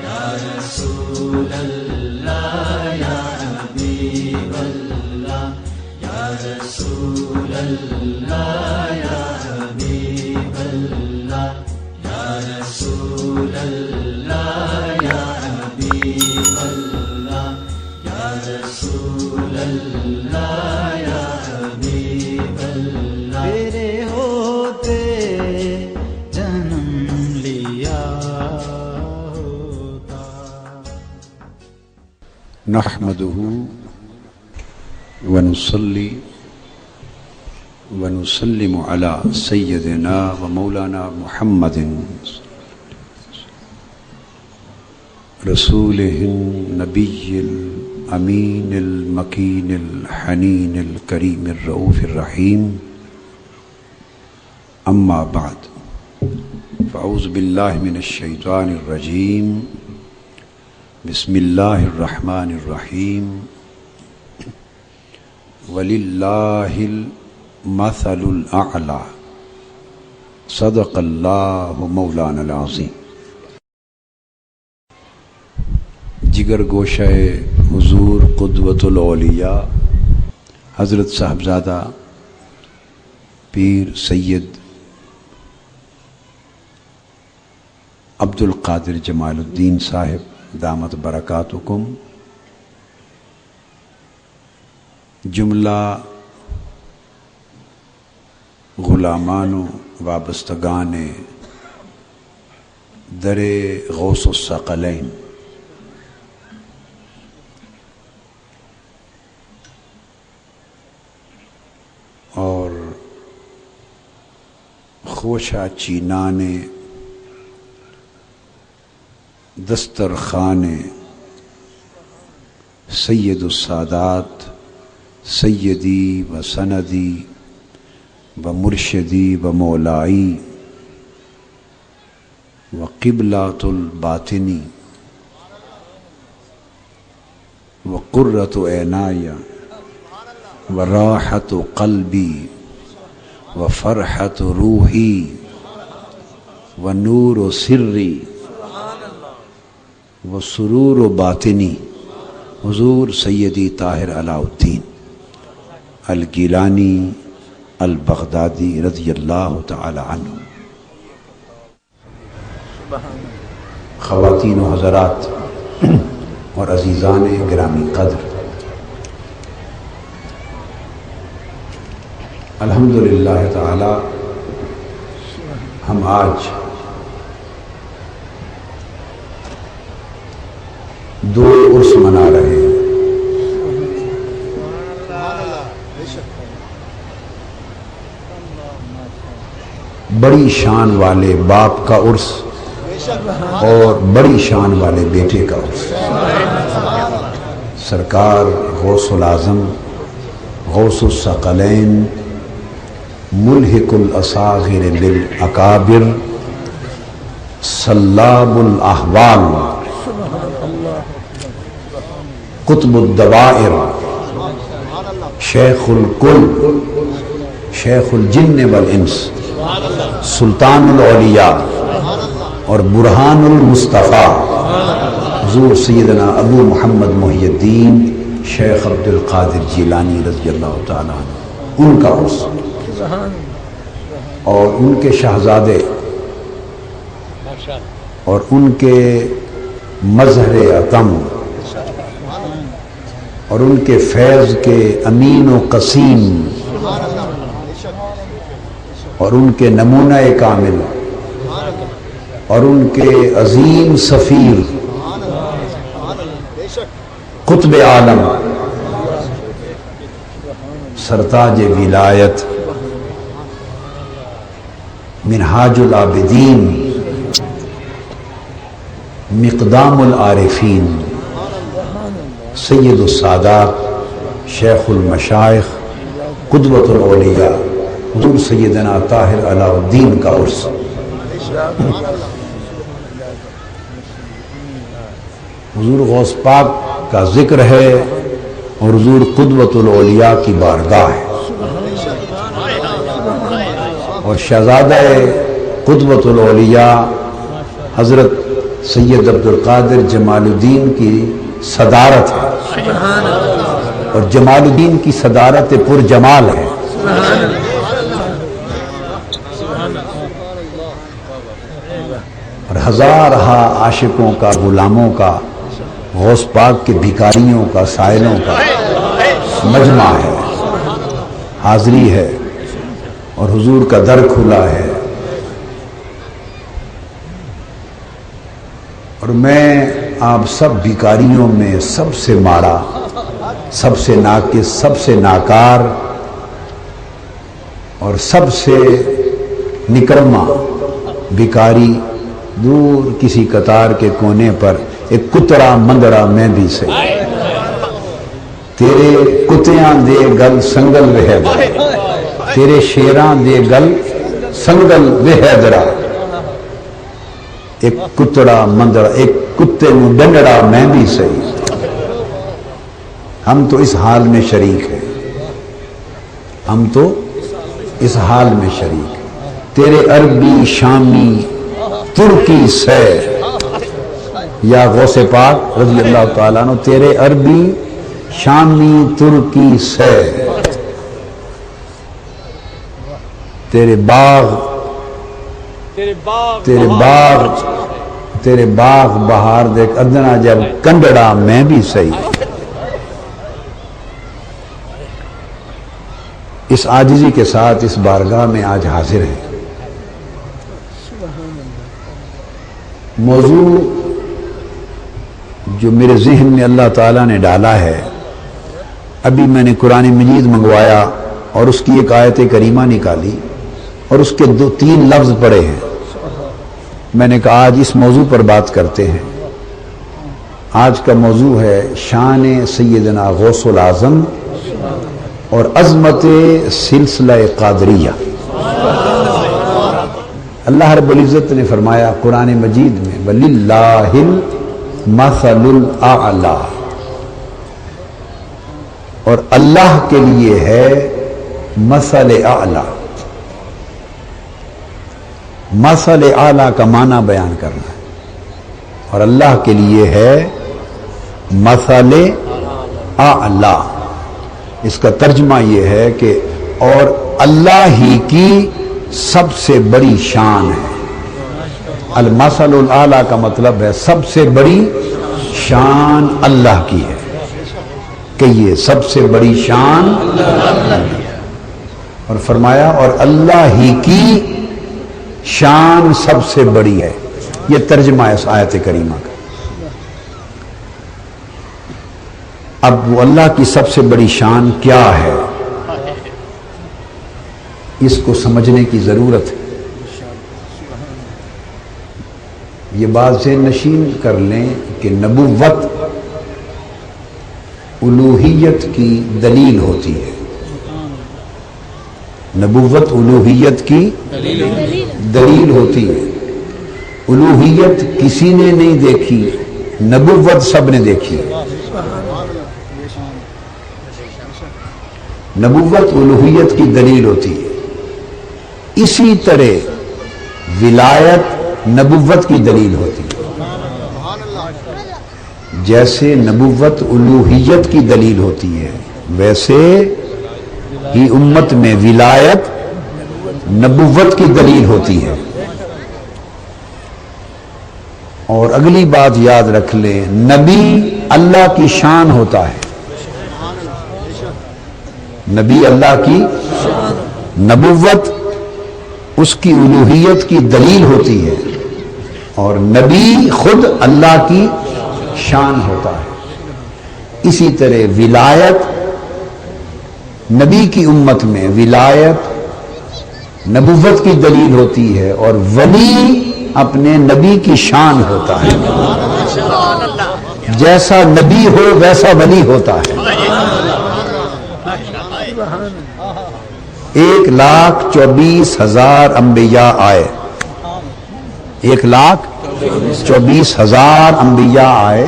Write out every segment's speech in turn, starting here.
یا رسول اللہ یا حبیب اللہ یا رسول اللہ یا حبیب اللہ یا رسول اللہ یا حبیب اللہ یا رسول اللہ یا حبیب اللہ تیرے ہوتے جنم لیا ہوتا. نحمده ونصلي ونسلم على سيدنا ومولانا محمد رسوله النبي الأمين المكين الحنين الكريم الرؤوف الرحيم. أما بعد فأعوذ بالله من الشيطان الرجيم. بسم الله الرحمن الرحيم. وَلِلَّهِ الْمَثَلُ الْأَعْلَى. صدق اللہ مولانا العظیم. جگر گوشہ حضور قدوۃ الاولیاء حضرت صاحبزادہ پیر سید عبد القادر جمال الدین صاحب دامت برکاتکم، جملہ غلامان و وابستگان در غوث الثقلین، اور خوشہ چینان دسترخوان سید السادات سیدی و سندی و مرشدی و مولائی و قبلۃ الباطنی و قرۃ عینای و راحت قلبی و فرحت روحی و نور سری و سرور باطنی حضور سیدی طاہر علاء الدین الگیلانی البغدادی رضی اللہ تعالی عنہ. خواتین و حضرات اور عزیزان گرامی قدر، الحمدللہ تعالی ہم آج دو عرس منا رہے ہیں. بڑی شان والے باپ کا عرس اور بڑی شان والے بیٹے کا عرس. سرکار غوث العظم غوث الثقلین ملحق الاصاغر بالاکابر سلاب الاحوال قطب الدوائر شیخ الکل شیخ الجن والانس سلطان الاولیاء اور برہان المصطفیٰ حضور سیدنا ابو محمد محی الدین شیخ عبد القادر جیلانی رضی اللہ تعالیٰ عنہ، ان کا عرس اور ان کے شہزادے اور ان کے مظہر عتم اور ان کے فیض کے امین و قسیم اور ان کے نمونہ کامل اور ان کے عظیم سفیر قطب عالم سرتاج ولایت منہاج العابدین مقدام العارفین سید السادات شیخ المشائخ قدوۃ الاولیاء حضور سیدنا طاہر علاء الدین کا عرس. حضور غوث پاک کا ذکر ہے اور حضور قدوۃ الاولیاء کی بارگاہ ہے، اور شہزادہ قدوۃ الاولیاء حضرت سید عبد القادر جمال الدین کی صدارت ہے، اور جمال الدین کی صدارت پر جمال ہے۔ اور ہزارہا عاشقوں کا، غلاموں کا، غوث پاک کے بھکاریوں کا، سائلوں کا مجمع ہے، حاضری ہے، اور حضور کا در کھلا ہے۔ اور میں آپ سب بھکاریوں میں سب سے ماڑا، سب سے ناقص، سب سے ناکار اور سب سے نکرما بھکاری، دور کسی قطار کے کونے پر ایک کترا مندرا میں بھی سے، تیرے کتیاں دے گل سنگل وے حیدرا، تیرے شیراں دے گل سنگل وے حیدرا، ایک کتڑا مندرا، ایک کتے نو ڈنڈڑا میں بھی صحیح۔ ہم تو اس حال میں شریک ہیں، ہم تو اس حال میں شریک ہیں۔ تیرے عربی شامی ترکی سے یا غوث پاک رضی اللہ تعالیٰ عنہ، تیرے عربی شامی ترکی سے، تیرے باغ بہار دیکھ ادنا جب کنڈڑا میں بھی صحیح۔ اس عاجزی کے ساتھ اس بارگاہ میں آج حاضر ہیں۔ موضوع جو میرے ذہن میں اللہ تعالیٰ نے ڈالا ہے، ابھی میں نے قرآن مجید منگوایا اور اس کی ایک آیت کریمہ نکالی اور اس کے 2-3 لفظ پڑھے ہیں۔ میں نے کہا آج اس موضوع پر بات کرتے ہیں۔ آج کا موضوع ہے شان سیدنا غوث العظم اور عظمت سلسلہ قادریہ۔ اللہ رب العزت نے فرمایا قرآن مجید میں وَلِلَّهِ الْمَثَلُ الْأَعْلَى، اور اللہ کے لیے ہے مثل اعلیٰ۔ مثل اعلیٰ کا معنی بیان کرنا ہے، اور اللہ کے لیے ہے مثل اعلیٰ۔ اس کا ترجمہ یہ ہے کہ اور اللہ ہی کی سب سے بڑی شان ہے۔ المثل الاعلیٰ کا مطلب ہے سب سے بڑی شان اللہ کی ہے، کہ یہ سب سے بڑی شان اللہ کی ہے۔ اور فرمایا اور اللہ ہی کی شان سب سے بڑی ہے۔ یہ ترجمہ ہے اس آیت کریمہ کا۔ اب وہ اللہ کی سب سے بڑی شان کیا ہے، اس کو سمجھنے کی ضرورت ہے۔ یہ بات ذہن نشین کر لیں کہ نبوت الوہیت کی دلیل ہوتی ہے۔ نبوت الوہیت کی دلیل ہوتی ہے۔ الوہیت کسی نے نہیں دیکھی، نبوت سب نے دیکھی۔ نبوت الوہیت کی دلیل ہوتی ہے۔ اسی طرح ولایت نبوت کی دلیل ہوتی ہے۔ جیسے نبوت الوہیت کی دلیل ہوتی ہے، ویسے ہی امت میں ولایت نبوت کی دلیل ہوتی ہے۔ اور اگلی بات یاد رکھ لیں، نبی اللہ کی شان ہوتا ہے۔ نبی اللہ کی، نبوت اس کی الوہیت کی دلیل ہوتی ہے، اور نبی خود اللہ کی شان ہوتا ہے۔ اسی طرح ولایت نبی کی امت میں ولایت نبوت کی دلیل ہوتی ہے، اور ولی اپنے نبی کی شان ہوتا ہے۔ جیسا نبی ہو ویسا ولی ہوتا ہے۔ 1,24,000 انبیاء آئے، 1,24,000 انبیاء آئے،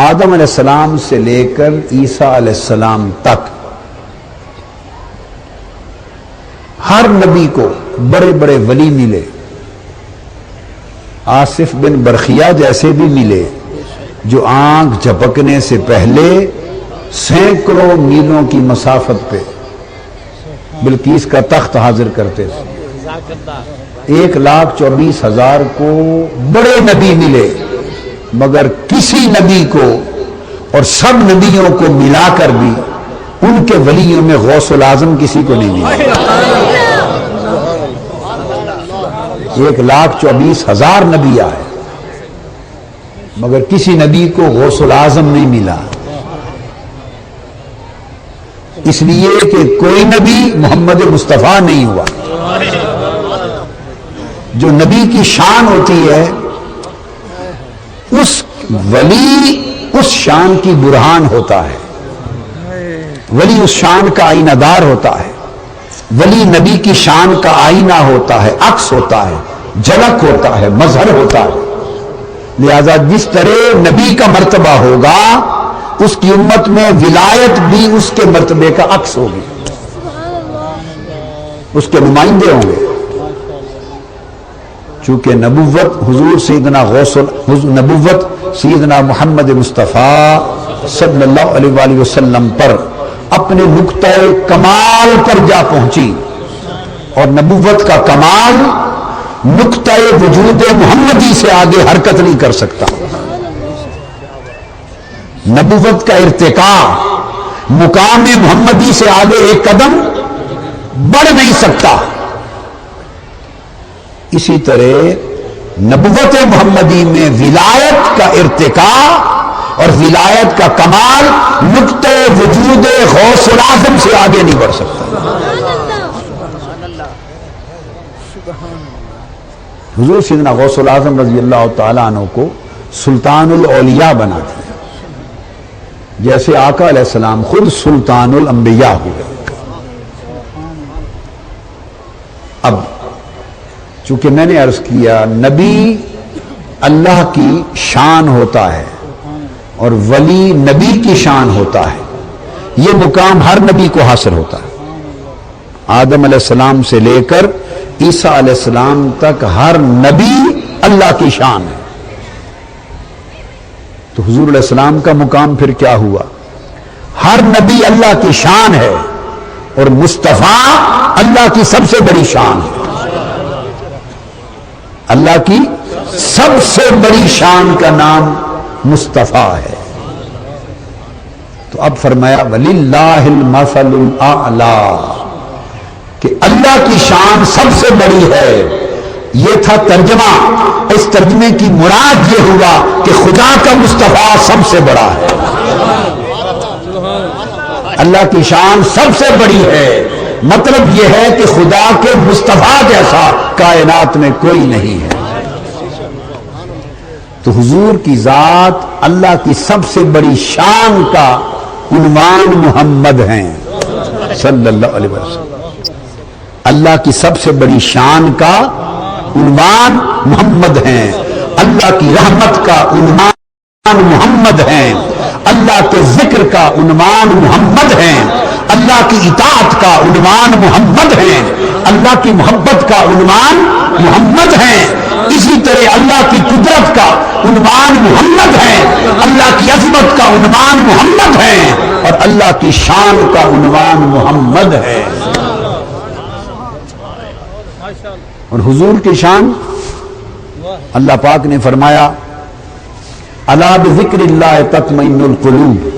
آدم علیہ السلام سے لے کر عیسیٰ علیہ السلام تک۔ ہر نبی کو بڑے بڑے ولی ملے، آصف بن برخیا جیسے بھی ملے جو آنکھ جھپکنے سے پہلے سینکڑوں میلوں کی مسافت پہ بلقیس کا تخت حاضر کرتے تھے۔ 1,24,000 کو بڑے نبی ملے، مگر کسی نبی کو اور سب نبیوں کو ملا کر بھی ان کے ولیوں میں غوث العظم کسی کو نہیں ملا۔ 1,24,000 نبی آئے مگر کسی نبی کو غوث العظم نہیں ملا، اس لیے کہ کوئی نبی محمد مصطفیٰ نہیں ہوا۔ جو نبی کی شان ہوتی ہے اس ولی اس شان کی برہان ہوتا ہے، ولی اس شان کا آئینہ دار ہوتا ہے، ولی نبی کی شان کا آئینہ ہوتا ہے، عکس ہوتا ہے، جھلک ہوتا ہے، مظہر ہوتا ہے۔ لہذا جس طرح نبی کا مرتبہ ہوگا اس کی امت میں ولایت بھی اس کے مرتبے کا عکس ہوگی، اس کے نمائندے ہوں گے۔ چونکہ نبوت حضور سیدنا نبوت سیدنا محمد مصطفیٰ صلی اللہ علیہ وآلہ وسلم پر اپنے نقطہ کمال پر جا پہنچی، اور نبوت کا کمال نقطہ وجود محمدی سے آگے حرکت نہیں کر سکتا۔ نبوت کا ارتقاء مقام محمدی سے آگے ایک قدم بڑھ نہیں سکتا۔ اسی طرح نبوت محمدی میں ولایت کا ارتقاء اور ولایت کا کمال نقطہ وجود غوث العظم سے آگے نہیں بڑھ سکتا۔ حضور سیدنا غوث العظم رضی اللہ تعالیٰ عنہ کو سلطان الاولیاء بنا دیا، جیسے آقا علیہ السلام خود سلطان الانبیاء ہوئے۔ اب چونکہ میں نے عرض کیا نبی اللہ کی شان ہوتا ہے اور ولی نبی کی شان ہوتا ہے، یہ مقام ہر نبی کو حاصل ہوتا ہے۔ آدم علیہ السلام سے لے کر عیسیٰ علیہ السلام تک ہر نبی اللہ کی شان ہے۔ تو حضور علیہ السلام کا مقام پھر کیا ہوا؟ ہر نبی اللہ کی شان ہے اور مصطفیٰ اللہ کی سب سے بڑی شان ہے۔ اللہ کی سب سے بڑی شان کا نام مصطفیٰ ہے۔ تو اب فرمایا وَلِلَّهِ الْمَثَلُ الْأَعْلَى، کہ اللہ کی شان سب سے بڑی ہے۔ یہ تھا ترجمہ۔ اس ترجمے کی مراد یہ ہوا کہ خدا کا مصطفیٰ سب سے بڑا ہے، اللہ کی شان سب سے بڑی ہے۔ مطلب یہ ہے کہ خدا کے مصطفیٰ جیسا کائنات میں کوئی نہیں ہے۔ تو حضور کی ذات اللہ کی سب سے بڑی شان کا عنوان محمد ہیں صلی اللہ علیہ وسلم۔ اللہ کی سب سے بڑی شان کا عنوان محمد ہیں، اللہ کی رحمت کا عنوان محمد ہیں، اللہ کے ذکر کا عنوان محمد ہیں، اللہ کی اطاعت کا عنوان محمد ہیں، اللہ کی محبت کا عنوان محمد ہیں۔ اسی طرح اللہ کی قدرت کا عنوان محمد ہیں، اللہ کی عظمت کا عنوان محمد ہیں، اور اللہ کی شان کا عنوان محمد ہے۔ اور حضور کی شان اللہ پاک نے فرمایا الا بذکر اللہ تطمئن القلوب،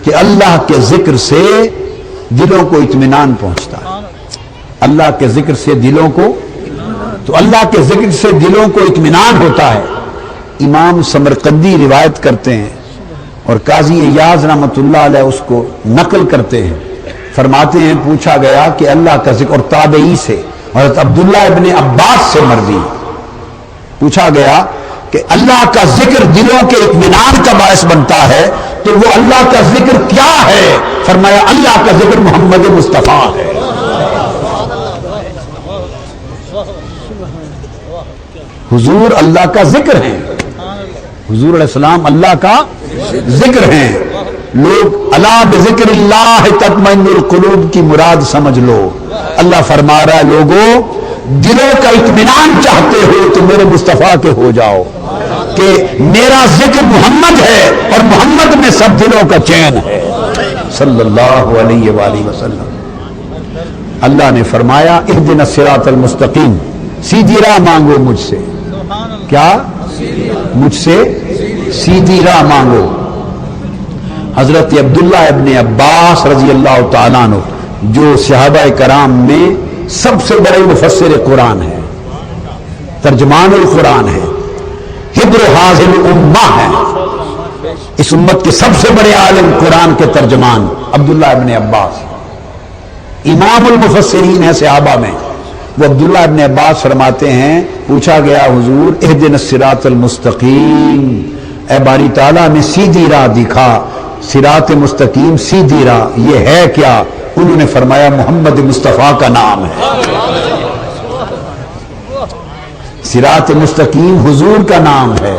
کہ اللہ کے ذکر سے دلوں کو اطمینان پہنچتا ہے۔ اللہ کے ذکر سے دلوں کو، تو اللہ کے ذکر سے دلوں کو اطمینان ہوتا ہے۔ امام سمرقندی روایت کرتے ہیں اور قاضی ایاز رحمۃ اللہ علیہ اس کو نقل کرتے ہیں، فرماتے ہیں پوچھا گیا کہ اللہ کا ذکر، اور تابعی سے حضرت عبداللہ ابن عباس سے مروی پوچھا گیا کہ اللہ کا ذکر دلوں کے اطمینان کا باعث بنتا ہے، تو وہ اللہ کا ذکر کیا ہے؟ فرمایا اللہ کا ذکر محمد مصطفیٰ ہے۔ حضور اللہ کا ذکر ہیں، حضور علیہ السلام اللہ کا ذکر ہیں۔ لوگ الا بذکر اللہ تطمئن القلوب کی مراد سمجھ لو۔ اللہ فرما رہا ہے لوگوں دلوں کا اطمینان چاہتے ہو تو میرے مصطفیٰ کے ہو جاؤ کہ میرا ذکر محمد ہے اور محمد میں سب دلوں کا چین ہے صلی اللہ علیہ وآلہ وسلم۔ اللہ نے فرمایا اہدنا الصراط المستقیم، سیدھی راہ مانگو مجھ سے، کیا مجھ سے سیدھی راہ مانگو۔ حضرت عبداللہ ابن عباس رضی اللہ تعالیٰ عنہ جو صحابہ کرام میں سب سے بڑے مفسر قرآن ہے، ترجمان القرآن ہے، حبر حاضر الامہ ہے، اس امت کے سب سے بڑے عالم قرآن کے ترجمان عبداللہ ابن عباس، امام المفسرین ہے صحابہ میں۔ وہ عبداللہ ابن عباس فرماتے ہیں پوچھا گیا حضور اہدنا الصراط المستقیم، اے باری تعالیٰ میں سیدھی راہ دکھا، صراط مستقیم سیدھی راہ یہ ہے کیا؟ انہوں نے فرمایا محمد مصطفیٰ کا نام ہے، صراط مستقیم حضور کا نام ہے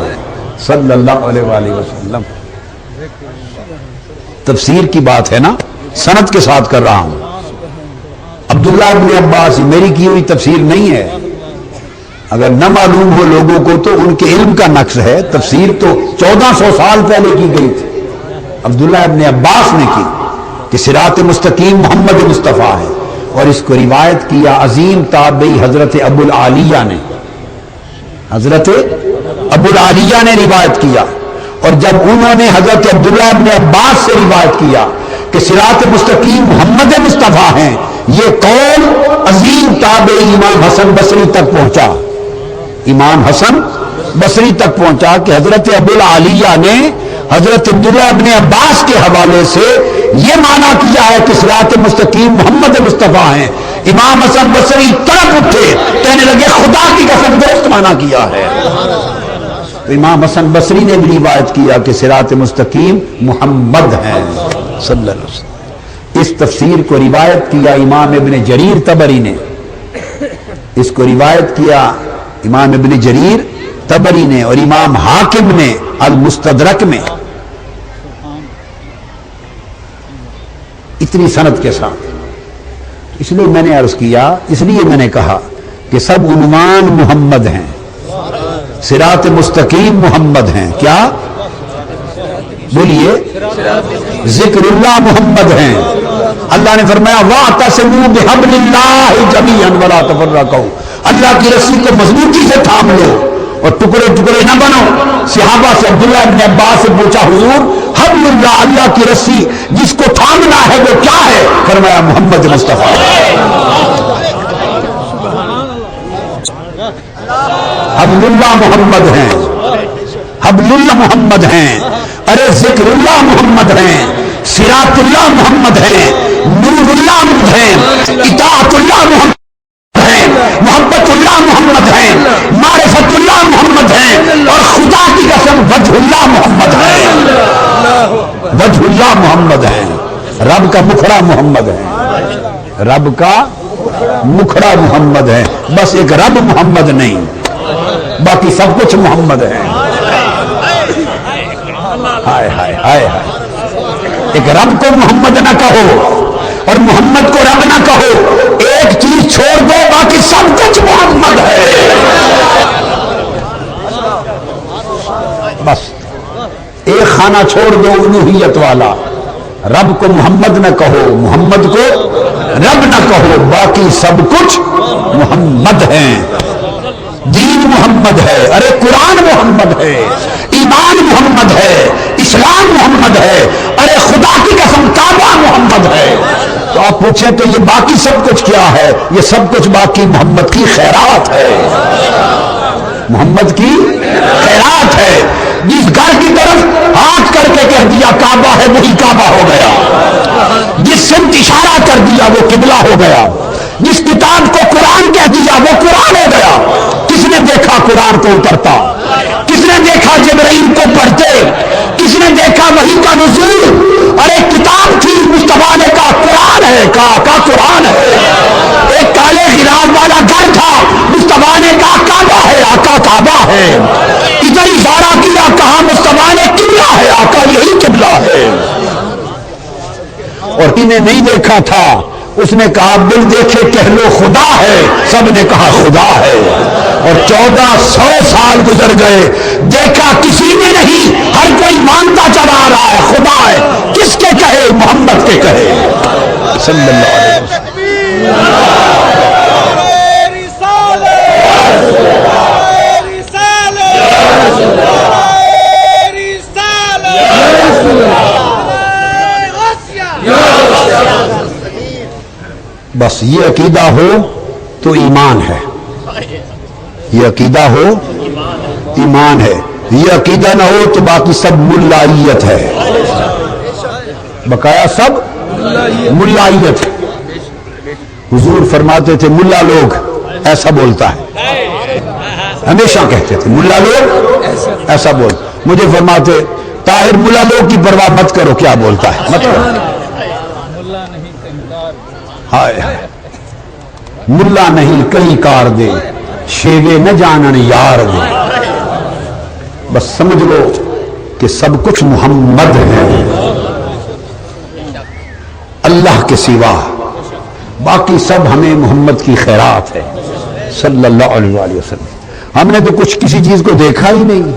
صلی اللہ علیہ وآلہ وسلم۔ تفسیر کی بات ہے نا، سند کے ساتھ کر رہا ہوں۔ عبداللہ ابن عباس میری کی ہوئی تفسیر نہیں ہے، اگر نہ معلوم ہو لوگوں کو تو ان کے علم کا نقص ہے، تفسیر تو 1400 سال پہلے کی گئی تھی، عبداللہ ابن عباس نے کی کہ صراط مستقیم محمد مصطفیٰ ہے، اور اس کو روایت کیا عظیم تابعی حضرت ابو العالیہ نے، حضرت ابو العالیہ نے روایت کیا۔ اور جب انہوں نے حضرت عبداللہ ابن عباس سے روایت کیا کہ صراط مستقیم محمد مصطفیٰ ہیں، یہ قول عظیم تابعی امام حسن بصری تک پہنچا، امام حسن بصری تک پہنچا کہ حضرت ابو العالیہ نے حضرت عبداللہ ابن عباس کے حوالے سے یہ معنی کیا ہے کہ صراط مستقیم محمد مصطفیٰ ہیں۔ امام حسن بصری تڑپ اٹھے، کہنے لگے خدا کی قسم درست معنی کیا ہے۔ تو امام حسن بصری نے بھی روایت کیا کہ صراط مستقیم محمد ہیں صلی اللہ علیہ وسلم۔ اس تفسیر کو روایت کیا امام ابن جریر طبری نے، اس کو روایت کیا امام ابن جریر طبری نے اور امام حاکم نے المستدرک میں، اتنی سند کے ساتھ۔ اس لیے میں نے عرض کیا، اس لیے میں نے کہا کہ سب عنوان محمد ہیں، صراط مستقیم محمد ہیں، کیا بولیے؟ ذکر اللہ محمد ہیں۔ اللہ نے فرمایا وَاعْتَصِمُوا بِحَبْلِ اللَّهِ جَمِيعًا وَلَا تَفَرَّقُوا، اللہ کی رسی کو مضبوطی سے تھام لو اور ٹکڑے ٹکڑے نہ بنو۔ صحابہ سے عبداللہ ابن عباس سے پوچھا حضور حبل اللہ، اللہ کی رسی جس کو تھامنا ہے وہ کیا ہے؟ فرمایا محمد مصطفیٰ۔ حبل اللہ محمد ہیں، حبل اللہ محمد ہیں، ارے ذکر اللہ محمد ہیں، صراط اللہ محمد ہیں، نور اللہ محمد ہیں، اطاعت اللہ محمد ہیں، محبت اللہ محمد ہیں، معرفت اللہ محمد ہیں، اور خدا کی قسم وجہ اللہ محمد ہیں، وجہ اللہ محمد ہیں، رب کا مکھڑا محمد ہے، رب کا مکھڑا محمد ہے، بس ایک رب محمد نہیں، باقی سب کچھ محمد ہے۔ ہائے ہائے ہائے ہائے، ایک رب کو محمد نہ کہو اور محمد کو رب نہ کہو، ایک چیز چھوڑ دو باقی سب کچھ محمد ہے، بس ایک خانہ چھوڑ دو الوہیت والا، رب کو محمد نہ کہو، محمد کو رب نہ کہو، باقی سب کچھ محمد ہیں۔ دین محمد ہے، ارے قرآن محمد ہے، ایمان محمد ہے، اسلام محمد ہے، ارے خدا کی قسم کعبہ محمد ہے۔ تو آپ پوچھیں تو یہ باقی سب کچھ کیا ہے؟ یہ سب کچھ باقی محمد کی خیرات ہے، محمد کی خیرات ہے۔ جس گھر کی طرف ہاتھ کر کے کہہ دیا کعبہ ہے وہی کعبہ ہو گیا، جس سمت اشارہ کر دیا وہ قبلہ ہو گیا، جس کتاب کو قرآن کہہ دیا وہ قرآن ہو گیا۔ کس نے دیکھا قرآن کو اترتا؟ کس نے دیکھا جبرائیل کو پڑھتے؟ کس نے دیکھا وحی کا نزول؟ ارے کتاب تھی، مصطفیٰ نے کہا قرآن ہے، کہا قرآن ہے۔ ایک کالے خراج والا گھر تھا، مصطفیٰ نے کہا کعبہ ہے، آقا کعبہ ہے۔ ادھر اشارہ کیا، کہا مصطفیٰ نے قبلہ ہے، آقا یہی قبلہ ہے۔ اور انہیں نہیں دیکھا تھا اس نے کہا دل دیکھے کہہ لو خدا ہے، سب نے کہا خدا ہے، اور 1400 سال گزر گئے، دیکھا کسی نے نہیں، ہر کوئی مانتا چلا آ رہا ہے خدا ہے، کس کے کہے؟ محمد کے کہے صلی اللہ علیہ وسلم۔ بس یہ عقیدہ ہو تو ایمان ہے، یہ عقیدہ ہو ایمان ہے، یہ عقیدہ نہ ہو تو باقی سب ملائیت ہے، بقایا سب ملائیت ہے۔ حضور فرماتے تھے ملا لوگ ایسا بولتا ہے، ہمیشہ کہتے تھے ملا لوگ ایسا بول، مجھے فرماتے طاہر ملا لوگ کی پرواہ مت کرو کیا بولتا ہے، مت کرو، ہائے ملا نہیں کہیں کار دے، شیوے نہ جانن یار دے، بس سمجھ لو کہ سب کچھ محمد ہے، اللہ کے سوا باقی سب ہمیں محمد کی خیرات ہے صلی اللہ علیہ وآلہ وسلم۔ ہم نے تو کچھ کسی چیز کو دیکھا ہی نہیں،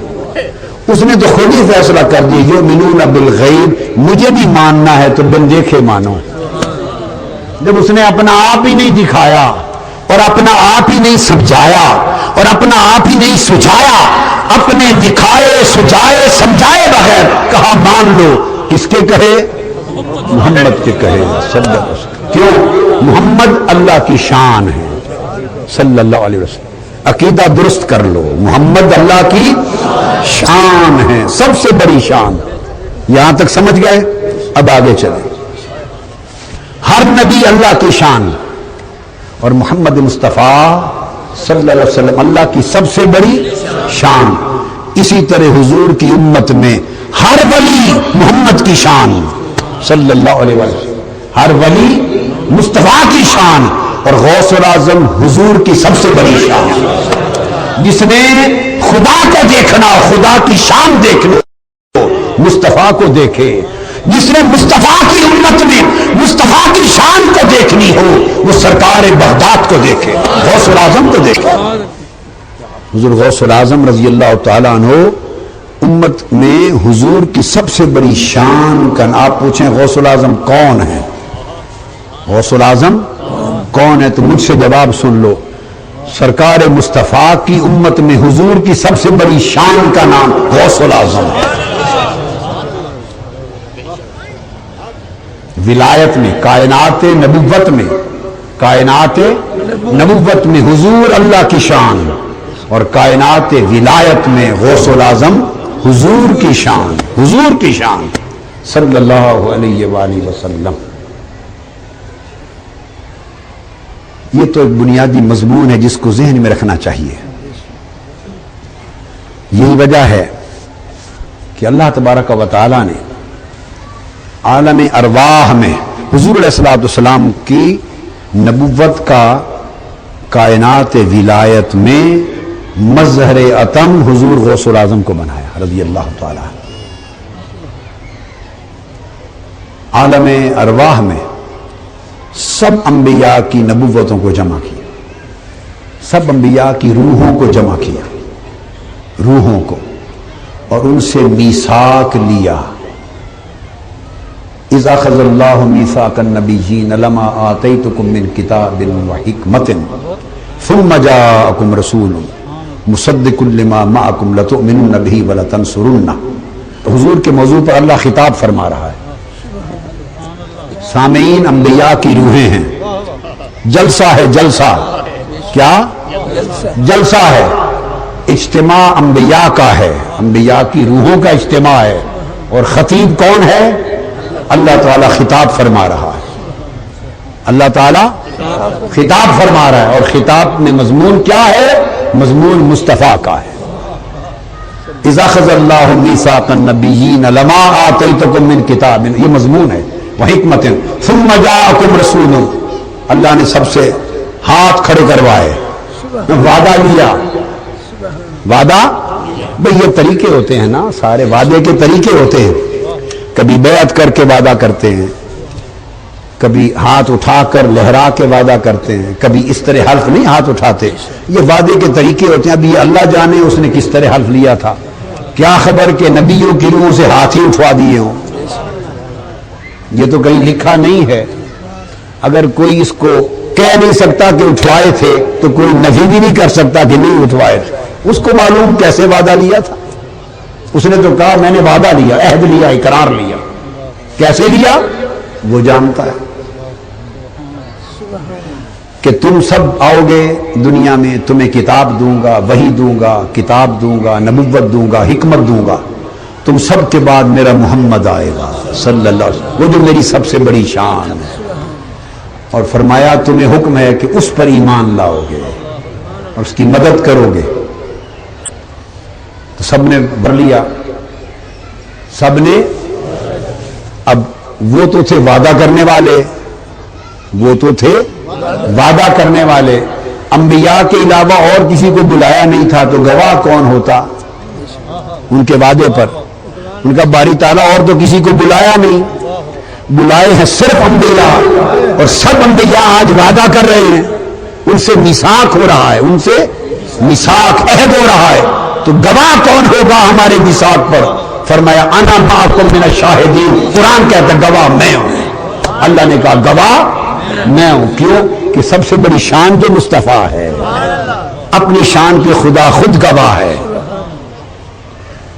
اس نے تو خود ہی فیصلہ کر دیا یؤمنون بالغیب، مجھے بھی ماننا ہے تو بن دیکھے مانو۔ جب اس نے اپنا آپ ہی نہیں دکھایا اور اپنا آپ ہی نہیں سمجھایا اور اپنا آپ ہی نہیں سجھایا، اپنے دکھائے سجھائے سمجھائے بغیر کہا مان لو، کس کے کہے؟ محمد کے کہے صلی اللہ علیہ وسلم۔ کیوں؟ محمد اللہ کی شان ہے صلی اللہ علیہ وسلم، عقیدہ درست کر لو، محمد اللہ کی شان ہے، سب سے بڑی شان۔ یہاں تک سمجھ گئے؟ اب آگے چلیں۔ ہر نبی اللہ کی شان اور محمد مصطفیٰ صلی اللہ علیہ وسلم اللہ کی سب سے بڑی شان۔ اسی طرح حضور کی امت میں ہر ولی محمد کی شان صلی اللہ علیہ وسلم، ہر ولی مصطفیٰ کی شان، اور غوث الاعظم حضور کی سب سے بڑی شان۔ جس نے خدا کو دیکھنا، خدا کی شان دیکھنا، مصطفیٰ کو دیکھے۔ جس نے مصطفیٰ کی امت میں مصطفیٰ کی شان کو دیکھنی ہو وہ سرکار بغداد کو دیکھے، غوث الاعظم کو دیکھے۔ حضور غوث الاعظم رضی اللہ تعالیٰ عنہ امت میں حضور کی سب سے بڑی شان کا، آپ پوچھیں غوث الاعظم کون ہے، غوث الاعظم کون ہے تو مجھ سے جواب سن لو، سرکار مصطفیٰ کی امت میں حضور کی سب سے بڑی شان کا نام غوث الاعظم ہے۔ ولایت میں، کائنات نبوت میں، کائنات نبوت میں حضور اللہ کی شان، اور کائنات ولایت میں غوث الاعظم حضور کی شان، حضور کی شان صلی اللہ علیہ وآلہ وسلم۔ یہ تو ایک بنیادی مضمون ہے جس کو ذہن میں رکھنا چاہیے۔ یہی وجہ ہے کہ اللہ تبارک و تعالی نے عالم ارواح میں حضور علیہ الصلوۃ والسلام کی نبوت کا کائنات ولایت میں مظہر اتم حضور غوث الاعظم کو بنایا رضی اللہ تعالی۔ عالم ارواح میں سب انبیاء کی نبوتوں کو جمع کیا، سب انبیاء کی روحوں کو جمع کیا، روحوں کو، اور ان سے میثاق لیا۔ اذ اخذ اللہ میثاق النبیین لما آتیتکم من کتاب وحکمت ثم جاءکم رسول مصدق لما معکم لتؤمنن به ولتنصرنہ۔ حضور کے موضوع پر اللہ خطاب فرما رہا ہے۔ سامعین انبیاء کی روحیں ہیں، جلسہ ہے، جلسہ کیا؟ جلسہ ہے، اجتماع انبیاء کا ہے، انبیاء کی روحوں کا اجتماع ہے، اور خطیب کون ہے؟ اللہ تعالیٰ خطاب فرما رہا ہے، اللہ تعالیٰ خطاب فرما رہا ہے، اور خطاب میں مضمون کیا ہے؟ مضمون مصطفیٰ کا ہے۔ اذ اخذ اللہ میثاق النبیین لما آتیتکم من کتاب، یہ مضمون ہے، وحکمت ثم جاءکم رسول، اللہ نے سب سے ہاتھ کھڑے کروائے، وعدہ لیا، وعدہ بھئی یہ طریقے ہوتے ہیں نا، سارے وعدے کے طریقے ہوتے ہیں، کبھی بیعت کر کے وعدہ کرتے ہیں، کبھی ہاتھ اٹھا کر لہرا کے وعدہ کرتے ہیں، کبھی اس طرح حلف نہیں ہاتھ اٹھاتے. یہ وعدے کے طریقے ہوتے ہیں. ابھی اللہ جانے اس نے کس طرح حلف لیا تھا، کیا خبر کہ نبیوں کی روحوں سے ہاتھ ہی اٹھوا دیے ہوں. یہ تو کہیں لکھا نہیں ہے. اگر کوئی اس کو کہہ نہیں سکتا کہ اٹھوائے تھے تو کوئی نفی بھی نہیں کر سکتا کہ نہیں اٹھوائے تھے. اس کو معلوم کیسے وعدہ لیا تھا. اس نے تو کہا میں نے وعدہ لیا، عہد لیا، اقرار لیا. کیسے لیا وہ جانتا ہے. کہ تم سب آؤ گے دنیا میں، تمہیں کتاب دوں گا، وحی دوں گا، کتاب دوں گا، نبوت دوں گا، حکمت دوں گا. تم سب کے بعد میرا محمد آئے گا صلی اللہ علیہ وسلم، وہ جو میری سب سے بڑی شان ہے. اور فرمایا تمہیں حکم ہے کہ اس پر ایمان لاؤ گے اور اس کی مدد کرو گے. تو سب نے بھر لیا، سب نے. اب وہ تو تھے وعدہ کرنے والے، وہ تو تھے وعدہ کرنے والے. انبیاء کے علاوہ اور کسی کو بلایا نہیں تھا تو گواہ کون ہوتا ان کے وعدے پر. ان کا باری تعالیٰ اور تو کسی کو بلایا نہیں، بلائے ہیں صرف انبیاء. اور سب انبیاء آج وعدہ کر رہے ہیں، ان سے میثاق ہو رہا ہے، ان سے میثاق عہد ہو رہا ہے. تو گواہ کون ہوگا ہمارے میثاق پر؟ فرمایا انا معکم من الشاہدین. قرآن کہتا ہے گواہ میں ہوں. اللہ نے کہا گواہ میں ہوں. کیوں کہ سب سے بڑی شان جو مصطفیٰ ہے، اپنی شان پہ خدا خود گواہ ہے.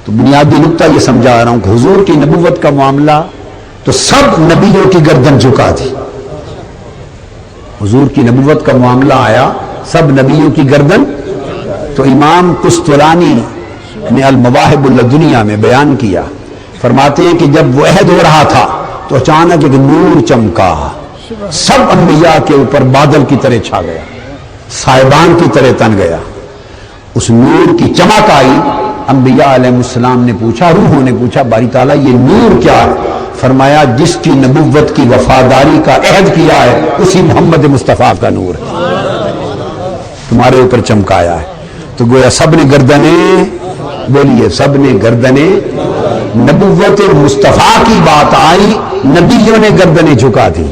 تو بنیادی نقطہ یہ سمجھا رہا ہوں کہ حضور کی نبوت کا معاملہ تو سب نبیوں کی گردن جھکا دی. حضور کی نبوت کا معاملہ آیا سب نبیوں کی گردن. تو امام قسطلانی نے المواہب اللدنیہ میں بیان کیا، فرماتے ہیں کہ جب وہ عہد ہو رہا تھا تو اچانک ایک نور چمکا، سب انبیاء کے اوپر بادل کی طرح چھا گیا، صاحبان کی طرح تن گیا. اس نور کی چمک آئی. انبیاء علیہ السلام نے پوچھا، روحوں نے پوچھا باری تعالیٰ یہ نور کیا ہے؟ فرمایا جس کی نبوت کی وفاداری کا عہد کیا ہے اسی محمد مصطفیٰ کا نور ہے، تمہارے اوپر چمکایا ہے. تو گویا سب نے گردنیں، بولیے سب نے گردنیں. نبوت مصطفیٰ کی بات آئی، نبیوں نے گردنیں جھکا دی.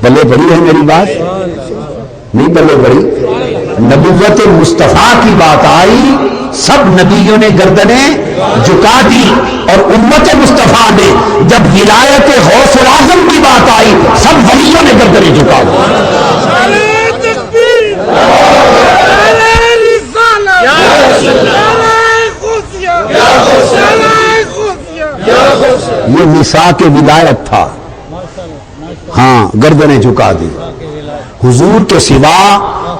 بلے پڑی ہے میری بات؟ نہیں بلے پڑی. نبوت مصطفیٰ کی بات آئی، سب نبیوں نے گردنیں جھکا دی. اور امت مصطفیٰ نے جب ولایت غوث اعظم کی بات آئی، سب ولیوں نے گردنیں جھکا دی. یہ میثاق ولایت تھا. ہاں گردنیں جھکا دی. حضور کے سوا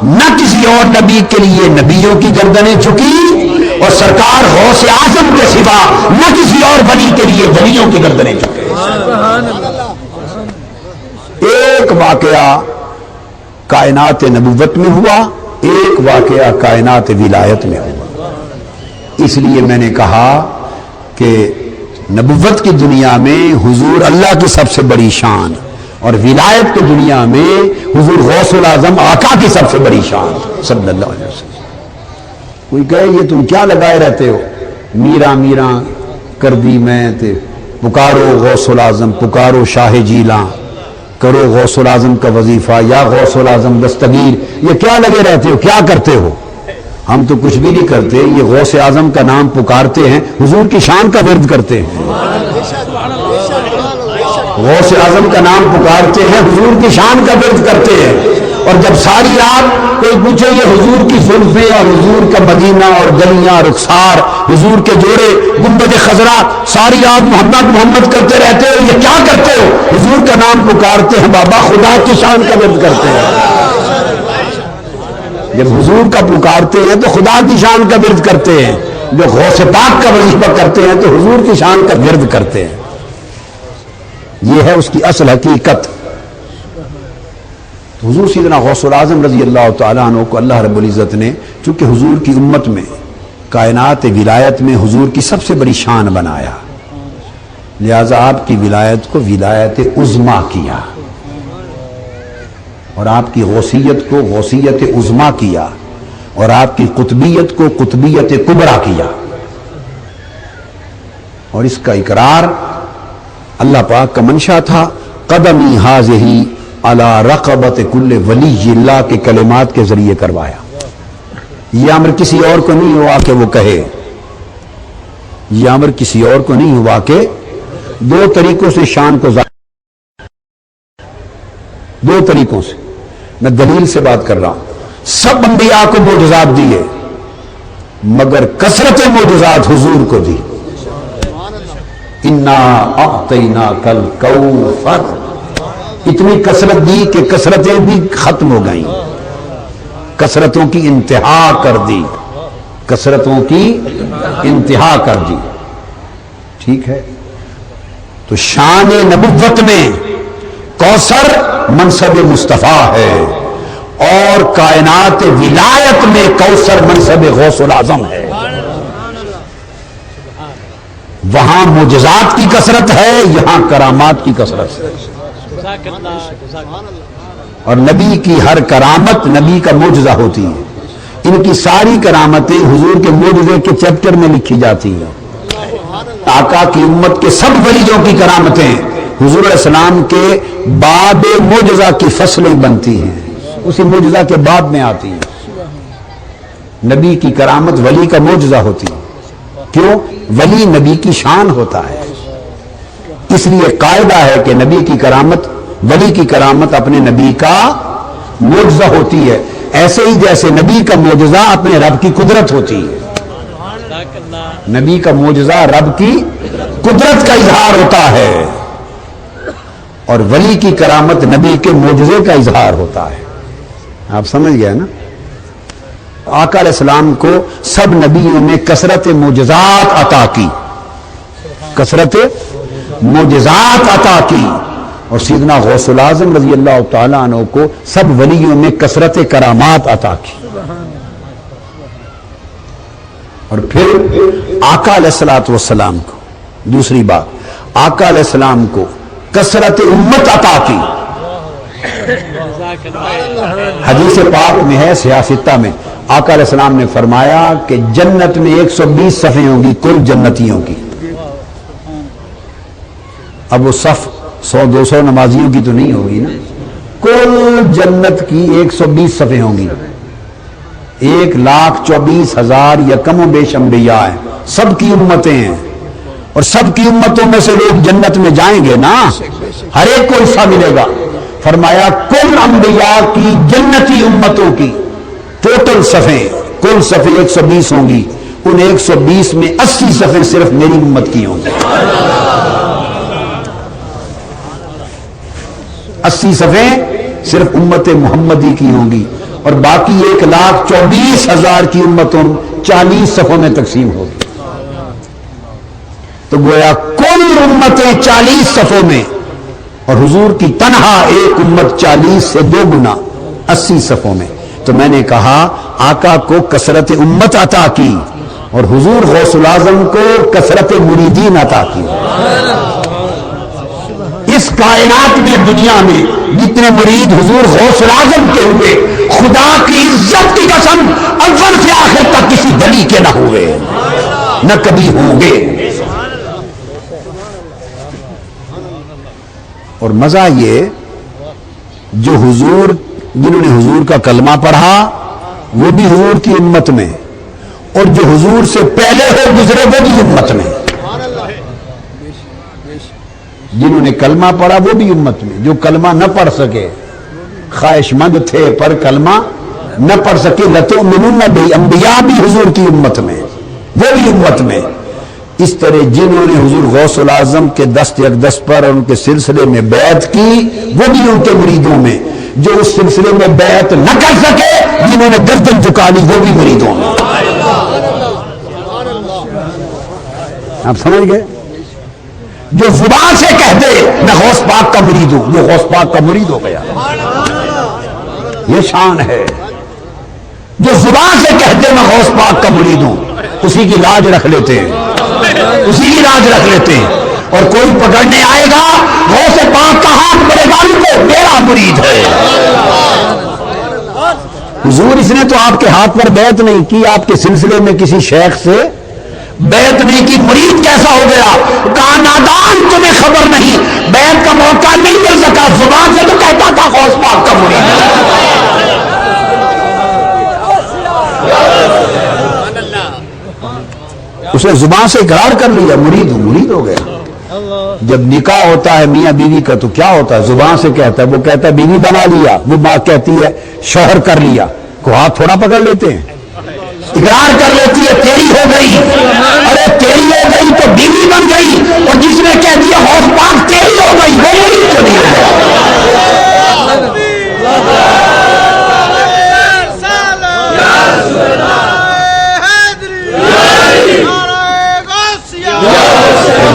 نہ کسی اور نبی کے لیے نبیوں کی گردنیں جھکی، اور سرکار غوث اعظم کے سوا نہ کسی اور ولی کے لیے ولیوں کی گردنیں جھکے. ایک واقعہ کائنات نبوت میں ہوا، ایک واقعہ کائنات ولایت میں ہوا. اس لیے میں نے کہا کہ نبوت کی دنیا میں حضور اللہ کی سب سے بڑی شان، اور ولایت کی دنیا میں حضور غوث الاعظم آقا کی سب سے بڑی شان صلی اللہ علیہ وسلم. کوئی کہے یہ تم کیا لگائے رہتے ہو، میرا میرا کر دی میں تے، پکارو غوث الاعظم، پکارو شاہ جیلاں، کرو غوث الاعظم کا وظیفہ، یا غوث الاعظم دستگیر، یہ کیا لگے رہتے ہو، کیا کرتے ہو؟ ہم تو کچھ بھی نہیں کرتے، یہ غوث اعظم کا نام پکارتے ہیں، حضور کی شان کا ورد کرتے ہیں. غوث اعظم کا نام پکارتے ہیں، حضور کی شان کا ورد کرتے ہیں. اور جب ساری رات کوئی پوچھے یہ حضور کی زلفیں اور حضور کا مدینہ اور گلیاں رخسار، حضور کے جوڑے گنبد خضرا، ساری رات محمد محمد کرتے رہتے ہو، یہ کیا کرتے ہو؟ حضور کا نام پکارتے ہیں بابا، خدا کی شان کا ورد کرتے ہیں. جب حضور کا پکارتے ہیں تو خدا کی شان کا ورد کرتے ہیں، جو غوث پاک کا وظیفہ کرتے ہیں تو حضور کی شان کا ورد کرتے ہیں. یہ ہے اس کی اصل حقیقت. حضور سیدنا غوث الاعظم رضی اللہ تعالیٰ عنہ کو اللہ رب العزت نے چونکہ حضور کی امت میں کائنات ولایت میں حضور کی سب سے بڑی شان بنایا، لہذا آپ کی ولایت کو ولایت عظمیٰ کیا، اور آپ کی غوثیت کو غوثیت عظمیٰ کیا، اور آپ کی قطبیت کو قطبیت کبریٰ کیا. اور اس کا اقرار اللہ پاک کا منشا تھا، قدمی حاضی علی رقبت کل ولی اللہ کے کلمات کے ذریعے کروایا. یہ امر کسی اور کو نہیں ہوا کہ وہ کہے، یہ امر کسی اور کو نہیں ہوا کہ دو طریقوں سے شان کو ظاہر، دو طریقوں سے، میں دلیل سے بات کر رہا ہوں. سب انبیاء کو معجزات دیے مگر کثرت معجزات حضور کو دی. انا اعطیناک الکوثر، اتنی کثرت دی کہ کثرتیں بھی ختم ہو گئیں، کثرتوں کی انتہا کر دی، کثرتوں کی انتہا کر دی. ٹھیک ہے، تو شان نبوت میں کوثر منصب مصطفیٰ ہے اور کائنات ولایت میں کوثر منصب غوث الاعظم ہے. وہاں معجزات کی کثرت ہے، یہاں کرامات کی کثرت ہے. اور نبی کی ہر کرامت نبی کا معجزہ ہوتی ہے. ان کی ساری کرامتیں حضور کے معجزے کے چیپٹر میں لکھی جاتی ہیں. آقا کی امت کے سب ولیوں کی کرامتیں حضور علیہ السلام کے باب معجزہ کی فصلیں بنتی ہیں، اسی معجزہ کے بعد میں آتی ہیں. نبی کی کرامت ولی کا معجزہ ہوتی ہے. کیوں؟ ولی نبی کی شان ہوتا ہے. اس لیے قاعدہ ہے کہ نبی کی کرامت، ولی کی کرامت اپنے نبی کا معجزہ ہوتی ہے، ایسے ہی جیسے نبی کا معجزہ اپنے رب کی قدرت ہوتی ہے. نبی کا معجزہ رب کی قدرت کا اظہار ہوتا ہے اور ولی کی کرامت نبی کے معجزے کا اظہار ہوتا ہے. آپ سمجھ گئے نا؟ آقا علیہ السلام کو سب نبیوں میں کثرت معجزات عطا کی، کثرت معجزات عطا کی، اور سیدنا غوث الاعظم رضی اللہ تعالیٰ عنہ کو سب ولیوں میں کثرت کرامات عطا کی. اور پھر آقا علیہ الصلوۃ والسلام کو، دوسری بات، آقا علیہ السلام کو کثرت امت عطا کی. حدیث پاک میں ہے سیاستہ میں، آقا علیہ السلام نے فرمایا کہ جنت میں 120 صفیں ہوں گی کل جنتیوں کی. اب وہ صف 100-200 نمازیوں کی تو نہیں ہوگی نا، کل جنت کی 120 صفیں ہوں گی. 1,24,000 یا کم و بیش انبیاء ہیں، سب کی امتیں ہیں، اور سب کی امتوں میں سے لوگ جنت میں جائیں گے نا، ہر ایک کو حصہ ملے گا. فرمایا کل انبیاء کی جنتی امتوں کی ٹوٹل صفیں، کل صفیں 120 ہوں گی، ان 120 میں 80 صفیں صرف میری امت کی ہوں گی. 80 صفیں صرف امت محمدی کی ہوں گی، اور باقی 1,24,000 کی امتوں 40 صفوں میں تقسیم ہوگی. تو گویا کل امتیں 40 صفوں میں، اور حضور کی تنہا ایک امت 40 سے 2 گنا 80 صفوں میں. تو میں نے کہا آقا کو کثرت امت عطا کی اور حضور غوث الاعظم کو کثرت مریدین عطا کی. اس کائنات میں، دنیا میں جتنے مرید حضور غوث الاعظم کے ہوئے، خدا کی عزت کی قسم اول سے آخر تک کسی ولی کے نہ ہوئے، نہ کبھی ہوں گے. اور مزہ یہ، جو حضور، جنہوں نے حضور کا کلمہ پڑھا وہ بھی حضور کی امت میں، اور جو حضور سے پہلے ہو گزرے وہ بھی امت میں. جنہوں نے کلمہ پڑھا وہ بھی امت میں، جو کلمہ نہ پڑھ سکے، خواہش مند تھے پر کلمہ نہ پڑھ سکے، لَتُؤْمِنُنَّ بِهِ، انبیاء بھی حضور کی امت میں، وہ بھی امت میں. اس طرح جنہوں نے حضور غوث الاعظم کے دست اقدس پر اور ان کے سلسلے میں بیعت کی وہ بھی ان کے مریدوں میں، جو اس سلسلے میں بیعت نہ کر سکے، جنہوں نے گردن جھکا لی وہ بھی مریدوں میں. آپ سمجھ گئے؟ جو زبان سے کہہ دے میں غوث پاک کا مرید ہوں، وہ غوث پاک کا مرید ہو گیا. یہ شان ہے. جو زبان سے کہہ دے میں غوث پاک کا مرید ہوں، اسی کی لاج رکھ لیتے ہیں، اسی کی لاج رکھ لیتے ہیں. اور کوئی پکڑنے آئے گا غوث پاک کا ہاتھ پڑے گا ان کو، میرا مرید ہے. حضور اس نے تو آپ کے ہاتھ پر بیعت نہیں کی، آپ کے سلسلے میں کسی شیخ سے بیعت نہیں کی مرید کیسا ہو گیا؟ کہا نادان تمہیں خبر نہیں، بیعت کا موقع نہیں مل سکا، زبان سے تو کہتا تھا غوث پاک کا مرید ہے۔ اس نے زبان سے اقرار کر لیا مرید ہو گیا۔ جب نکاح ہوتا ہے میاں بیوی کا تو کیا ہوتا ہے؟ زبان سے کہتا ہے، وہ کہتا ہے بیوی بنا لیا، وہ ماں کہتی ہے شوہر کر لیا، کو ہاتھ تھوڑا پکڑ لیتے ہیں، اقرار کر لیتی ہے تیری ہو گئی، ارے تیری ہو گئی تو بیوی بن گئی، اور جس نے کہہ دیا غوث پاک تیری ہو گئی وہ مرید تو نہیں ہو گیا۔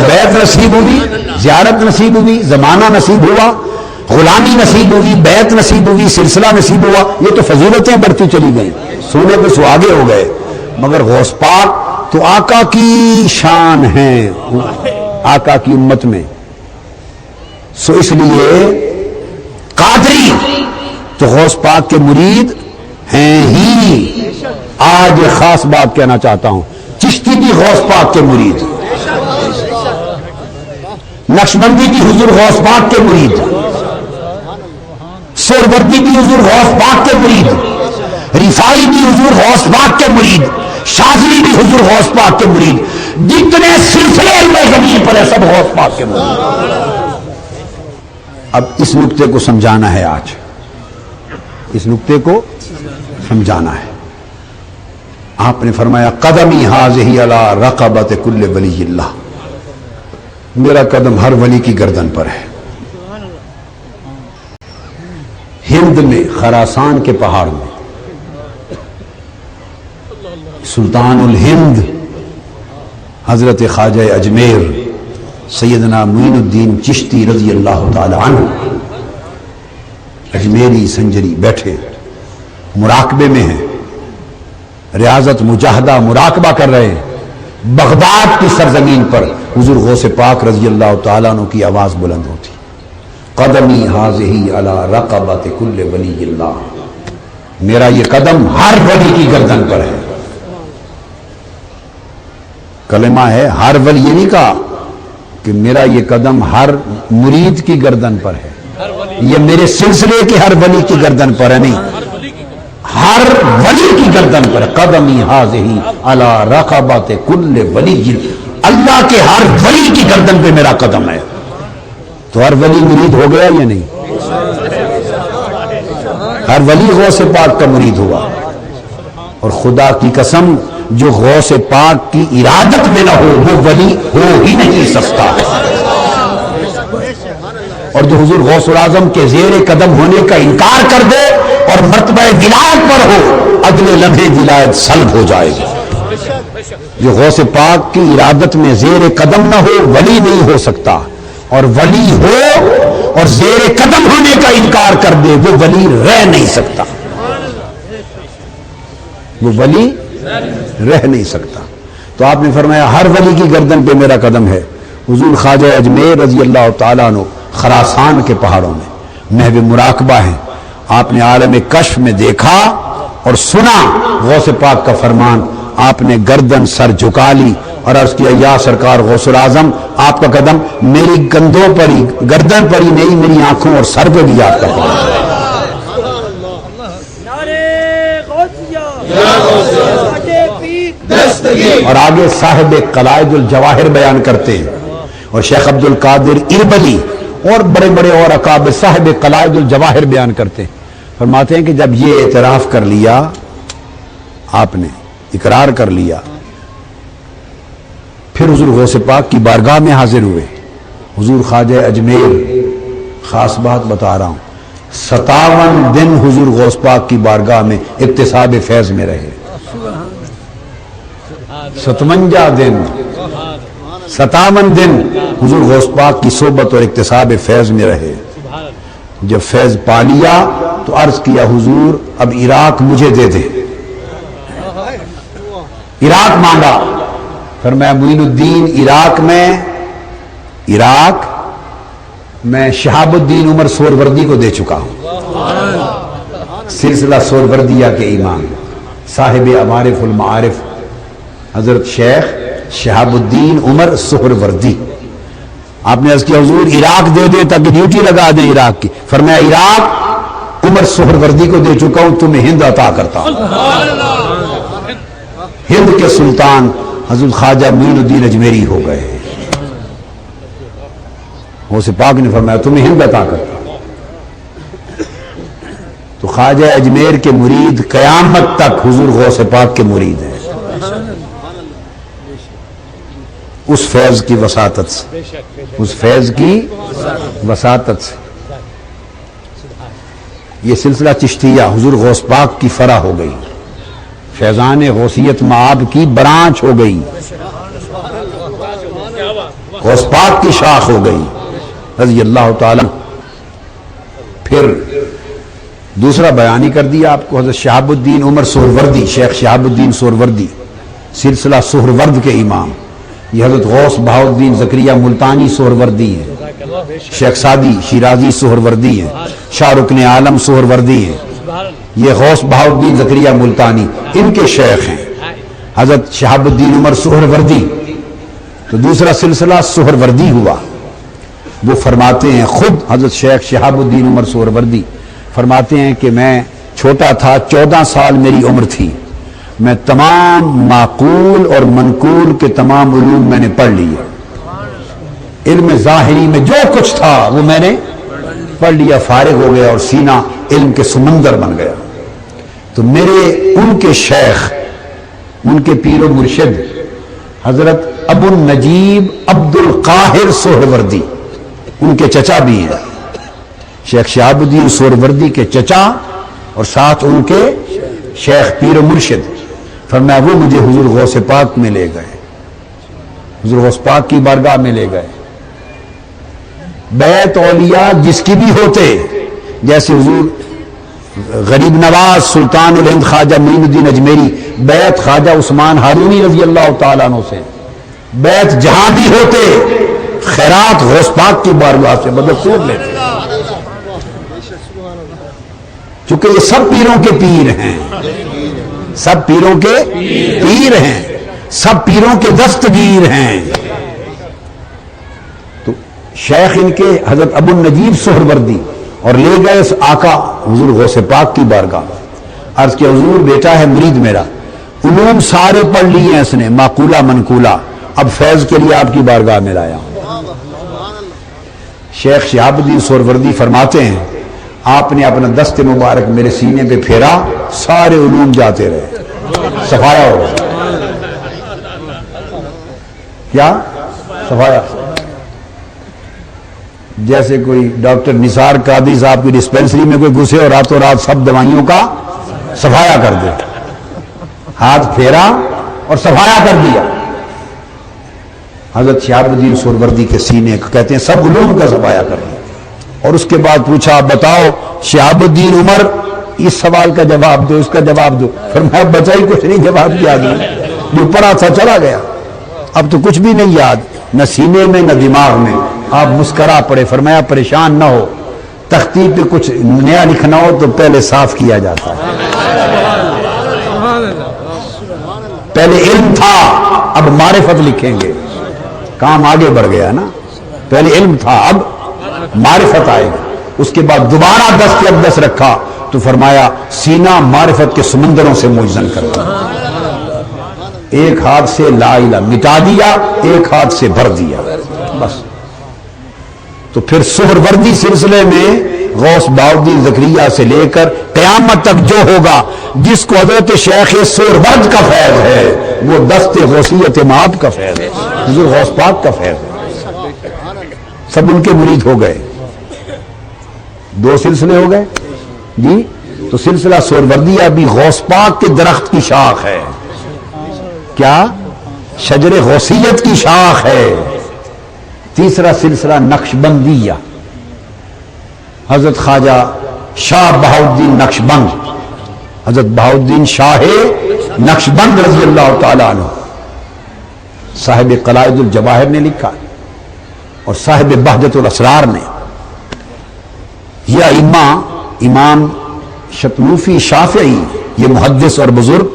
بیعت نصیب ہوئی، زیارت نصیب ہوئی، زمانہ نصیب ہوا، غلامی نصیب ہوئی، بیعت نصیب ہوئی، سلسلہ نصیب ہوا، یہ تو فضیلتیں بڑھتی چلی گئیں، سونے پہ سہاگے ہو گئے۔ مگر غوث پاک تو آقا کی شان ہے آقا کی امت میں، سو اس لیے قادری تو غوث پاک کے مرید ہیں ہی۔ آج ایک خاص بات کہنا چاہتا ہوں، چشتی بھی غوث پاک کے مرید، نقشبندی بھی حضور غوث پاک کے مرید، سہروردی بھی حضور غوث پاک کے مرید، رفاعی بھی حضور غوث پاک کے مرید، شاذلی بھی حضور غوث پاک کے مرید، جتنے سلسلے علم زمین پر ہے سب غوث پاک کے مرید۔ اب اس نقطے کو سمجھانا ہے، آج اس نقطے کو سمجھانا ہے۔ آپ نے فرمایا قدمی حاضی علی رقبت کل ولی اللہ، میرا قدم ہر ولی کی گردن پر ہے۔ ہند میں خراسان کے پہاڑ میں سلطان الہند حضرت خواجہ اجمیر سیدنا معین الدین چشتی رضی اللہ تعالی عنہ اجمیری سنجری بیٹھے مراقبے میں ہیں، ریاضت مجاہدہ مراقبہ کر رہے ہیں۔ بغداد کی سرزمین پر حضور غوث پاک رضی اللہ تعالیٰ عنہ کی آواز بلند ہوتی، قدمی حاضی علی رقبت کل ولی اللہ، میرا یہ قدم ہر ولی کی گردن پر ہے۔ کلمہ ہے ہر ولی، یہ نہیں کہا کہ میرا یہ قدم ہر مرید کی گردن پر ہے، یہ میرے سلسلے کے ہر ولی کی گردن پر ہے، نہیں، ہر ولی کی گردن پر، قدمی حاضی علی رقبت کل ولی، اللہ کے ہر ولی کی گردن پہ میرا قدم ہے۔ تو ہر ولی مرید ہو گیا یا نہیں؟ ہر ولی غوث پاک کا مرید ہوا، اور خدا کی قسم جو غوث پاک کی ارادت میں نہ ہو وہ ولی ہو ہی نہیں سکتا، اور جو حضور غوث الاعظم کے زیر قدم ہونے کا انکار کر دے اور مرتبہ ولایت پر ہو، اگلے لمحے ولایت سلب ہو جائے گی۔ جو غوث پاک کی ارادت میں زیر قدم نہ ہو ولی نہیں ہو سکتا، اور ولی ہو اور زیر قدم ہونے کا انکار کر دے وہ ولی رہ نہیں سکتا، وہ ولی رہ نہیں سکتا۔ تو آپ نے فرمایا ہر ولی کی گردن پہ میرا قدم ہے۔ حضور خواجہ اجمیر رضی اللہ تعالیٰ عنہ خراسان کے پہاڑوں میں محو مراقبہ ہیں، آپ نے عالم کشف میں دیکھا اور سنا غوث پاک کا فرمان، آپ نے گردن سر جھکا لی اور عرض کیا یا سرکار غوث الاعظم، آپ کا قدم میری کندھوں پر ہی، گردن پر ہی نہیں، میری آنکھوں اور سر پہ بھی آپ کا قدم ہے۔ اور آگے صاحب قلائد الجواہر بیان کرتے ہیں، اور شیخ عبد القادر اربلی اور بڑے بڑے اور اکابر صاحب قلائد الجواہر بیان کرتے ہیں، فرماتے ہیں کہ جب یہ اعتراف کر لیا، آپ نے اقرار کر لیا، پھر حضور غوث پاک کی بارگاہ میں حاضر ہوئے۔ حضور خواجہ اجمیر، خاص بات بتا رہا ہوں، 57 دن حضور غوث پاک کی بارگاہ میں اکتساب فیض میں رہے، 57 دن 57 دن حضور غوث پاک کی صحبت اور اکتساب فیض میں رہے۔ جب فیض پا لیا تو عرض کیا حضور اب عراق مجھے دے دے، عراق مانگا، فرمایا معین الدین عراق میں شہاب الدین عمر سہروردی کو دے چکا ہوں، سلسلہ سہروردیہ کے امام صاحب معارف المعارف حضرت شیخ شہاب الدین عمر سہروردی. آپ نے عرض کیا حضور عراق دے دیں تاکہ ڈیوٹی لگا دیں عراق کی. فرمایا عراق عمر سہروردی کو دے چکا ہوں، تمہیں ہند عطا کرتا ہوں. ہند کے سلطان حضرت خواجہ معین الدین اجمیری ہو گئے. غوث پاک نے فرمایا تمہیں ہند عطا کرتا ہوں. تو خواجہ اجمیر کے مرید قیامت تک حضور غوث پاک کے مرید ہیں، اس فیض کی وساطت سے، اس فیض کی وساطت سے. یہ سلسلہ چشتیہ حضور غوث پاک کی فرع ہو گئی، فیضان غوثیت معاب کی برانچ ہو گئی، غوث پاک کی شاخ ہو گئی رضی اللہ تعالی. پھر دوسرا بیان ہی کر دیا آپ کو، حضرت شہاب الدین عمر سہروردی، شیخ شہاب الدین سہروردی سلسلہ سہرورد کے امام. یہ حضرت غوث بہاؤالدین زکریا ملتانی سہروردی ہیں، شیخ سعدی شیرازی سہروردی ہیں، شاہ رکن عالم سہروردی ہیں. یہ غوث بہاؤالدین زکریا ملتانی ان کے شیخ ہیں حضرت شہاب الدین عمر سہروردی. تو دوسرا سلسلہ سہروردی ہوا. وہ فرماتے ہیں خود حضرت شیخ شہاب الدین عمر سہروردی فرماتے ہیں کہ میں چھوٹا تھا، 14 سال میری عمر تھی، میں تمام معقول اور منقول کے تمام علوم میں نے پڑھ لیے. علم ظاہری میں جو کچھ تھا وہ میں نے پڑھ لیا، فارغ ہو گیا اور سینہ علم کے سمندر بن گیا. تو میرے ان کے شیخ، ان کے پیر و مرشد حضرت ابو النجیب عبد القاہر سہروردی، ان کے چچا بھی ہیں، شیخ شہاب الدین سہروردی کے چچا اور ساتھ ان کے شیخ پیر و مرشد. فرمایا وہ مجھے حضور غوث پاک میں لے گئے، حضور غوث پاک کی بارگاہ میں لے گئے. بیعت اولیاء جس کی بھی ہوتے، جیسے حضور غریب نواز سلطان الہند خواجہ معین الدین اجمیری بیعت خواجہ عثمان ہارونی رضی اللہ تعالیٰ عنہ سے، بیعت جہاں بھی ہوتے خیرات غوث پاک کی بارگاہ سے بدستور لیتے، چونکہ یہ سب پیروں کے پیر ہیں، سب پیروں کے پیر ہیں، سب پیروں کے دستگیر ہیں. تو شیخ ان کے حضرت ابو النجیب سہروردی اور لے گئے اس آقا حضور غوث پاک کی بارگاہ. عرض کہ حضور بیٹا ہے مرید میرا، علوم سارے پڑھ لیے ہیں اس نے معقولہ منقولہ، اب فیض کے لیے آپ کی بارگاہ میں لایا ہوں. شیخ شہاب الدین سہروردی فرماتے ہیں آپ نے اپنا دست مبارک میرے سینے پہ پھیرا، سارے علوم جاتے رہے، صفایا ہو کیا صفایا. جیسے کوئی ڈاکٹر نثار قادری صاحب کی ڈسپینسری میں کوئی گھسے اور راتوں رات سب دوائیوں کا صفایا کر دے، ہاتھ پھیرا اور صفایا کر دیا. حضرت شہاب الدین سہروردی کے سینے کا کہتے ہیں سب علوم کا صفایا کر دیا. اور اس کے بعد پوچھا بتاؤ شہاب الدین عمر اس سوال کا جواب دو، اس کا جواب دو. فرمایا بچا ہی کچھ نہیں، جواب یاد نہیں، جو پڑھا تھا چلا گیا، اب تو کچھ بھی نہیں یاد، نہ سینے میں نہ دماغ میں. آپ مسکرا پڑے. فرمایا پریشان نہ ہو، تختی پہ کچھ نیا لکھنا ہو تو پہلے صاف کیا جاتا ہے. پہلے علم تھا، اب معرفت لکھیں گے، کام آگے بڑھ گیا نا. پہلے علم تھا، اب معرفت آئے گا. اس کے بعد دوبارہ دست اقدس رکھا تو فرمایا سینہ معرفت کے سمندروں سے موزن کر دیا. ایک ہاتھ سے لا الہ مٹا دیا، ایک ہاتھ سے بھر دیا بس. تو پھر سہروردی سلسلے میں غوث بہاؤالدین زکریا سے لے کر قیامت تک جو ہوگا، جس کو حضرت شیخ سہرورد کا فیض ہے وہ دست غوثیت مآب کا فیض ہے، حضور غوث پاک کا فیض ہے. سب ان کے مرید ہو گئے. 2 سلسلے ہو گئے جی. تو سلسلہ سہروردیہ بھی غوث پاک کے درخت کی شاخ ہے. کیا؟ شجر غوثیت کی شاخ ہے. تیسرا سلسلہ نقشبندیہ، حضرت خواجہ شاہ بہاؤالدین نقشبند، حضرت بہاؤالدین شاہ نقشبند رضی اللہ تعالیٰ عنہ، صاحب قلائد الجواہر نے لکھا اور صاحب بہجت الاسرار نے. یہ امام شتنوفی شافعی، یہ محدث اور بزرگ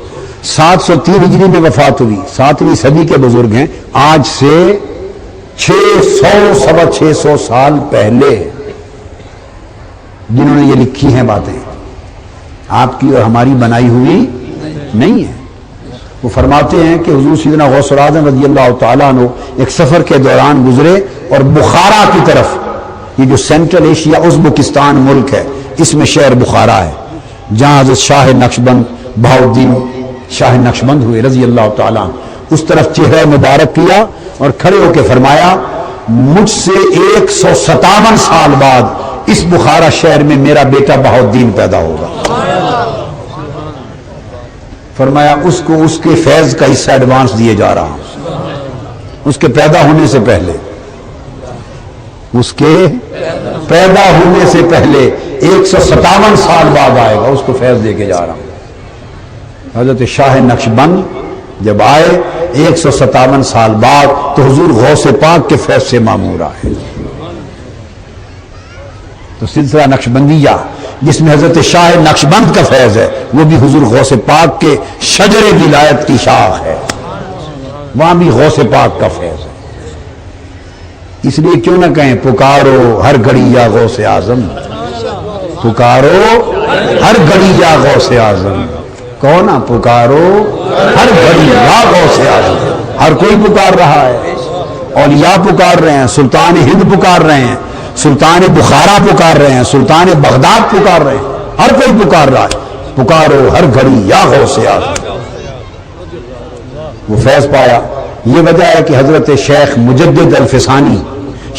703 ہجری میں وفات ہوئی، 7ویں صدی کے بزرگ ہیں، آج سے 600 سوا 600 سال پہلے جنہوں نے یہ لکھی ہیں باتیں، آپ کی اور ہماری بنائی ہوئی نہیں ہے۔ وہ فرماتے ہیں کہ حضور سیدنا غوث العظم رضی اللہ تعالیٰ عنہ ایک سفر کے دوران گزرے اور بخارا کی طرف، یہ جو سینٹرل ایشیا ازبکستان ملک ہے، اس میں شہر بخارا ہے، جہاں حضرت شاہ نقشبند بہاؤالدین شاہ نقشبند ہوئے رضی اللہ تعالیٰ عنہ، اس طرف چہرہ مبارک کیا اور کھڑے ہو کے فرمایا مجھ سے 157 سال بعد اس بخارا شہر میں میرا بیٹا بہاؤالدین پیدا ہوگا۔ فرمایا اس کو اس کے فیض کا حصہ ایڈوانس دیے جا رہا ہوں، اس کے پیدا ہونے سے پہلے، اس کے پیدا ہونے سے پہلے 157 سال بعد آئے گا، اس کو فیض دے کے جا رہا ہوں۔ حضرت شاہ نقشبند جب آئے 157 سال بعد تو حضور غوث پاک کے فیض سے معمور آئے۔ تو سلسلہ نقشبندیہ جس میں حضرت شاہ نقشبند کا فیض ہے، وہ بھی حضور غوث پاک کے شجر ولایت کی شاخ ہے، وہاں بھی غوث پاک کا فیض ہے۔ اس لیے کیوں نہ کہیں پکارو ہر گھڑی یا غوث اعظم، پکارو ہر گھڑی یا غوث اعظم، کون نہ پکارو ہر گھڑی یا غوث اعظم۔ ہر کوئی پکار رہا ہے، اولیاء پکار رہے ہیں، سلطان ہند پکار رہے ہیں، سلطان بخارا پکار رہے ہیں، سلطان بغداد پکار رہے ہیں، ہر کوئی پکار رہا ہے، پکارو ہر گھڑی یا غوث اعظم۔ وہ فیض پایا۔ یہ وجہ ہے کہ حضرت شیخ مجدد الفسانی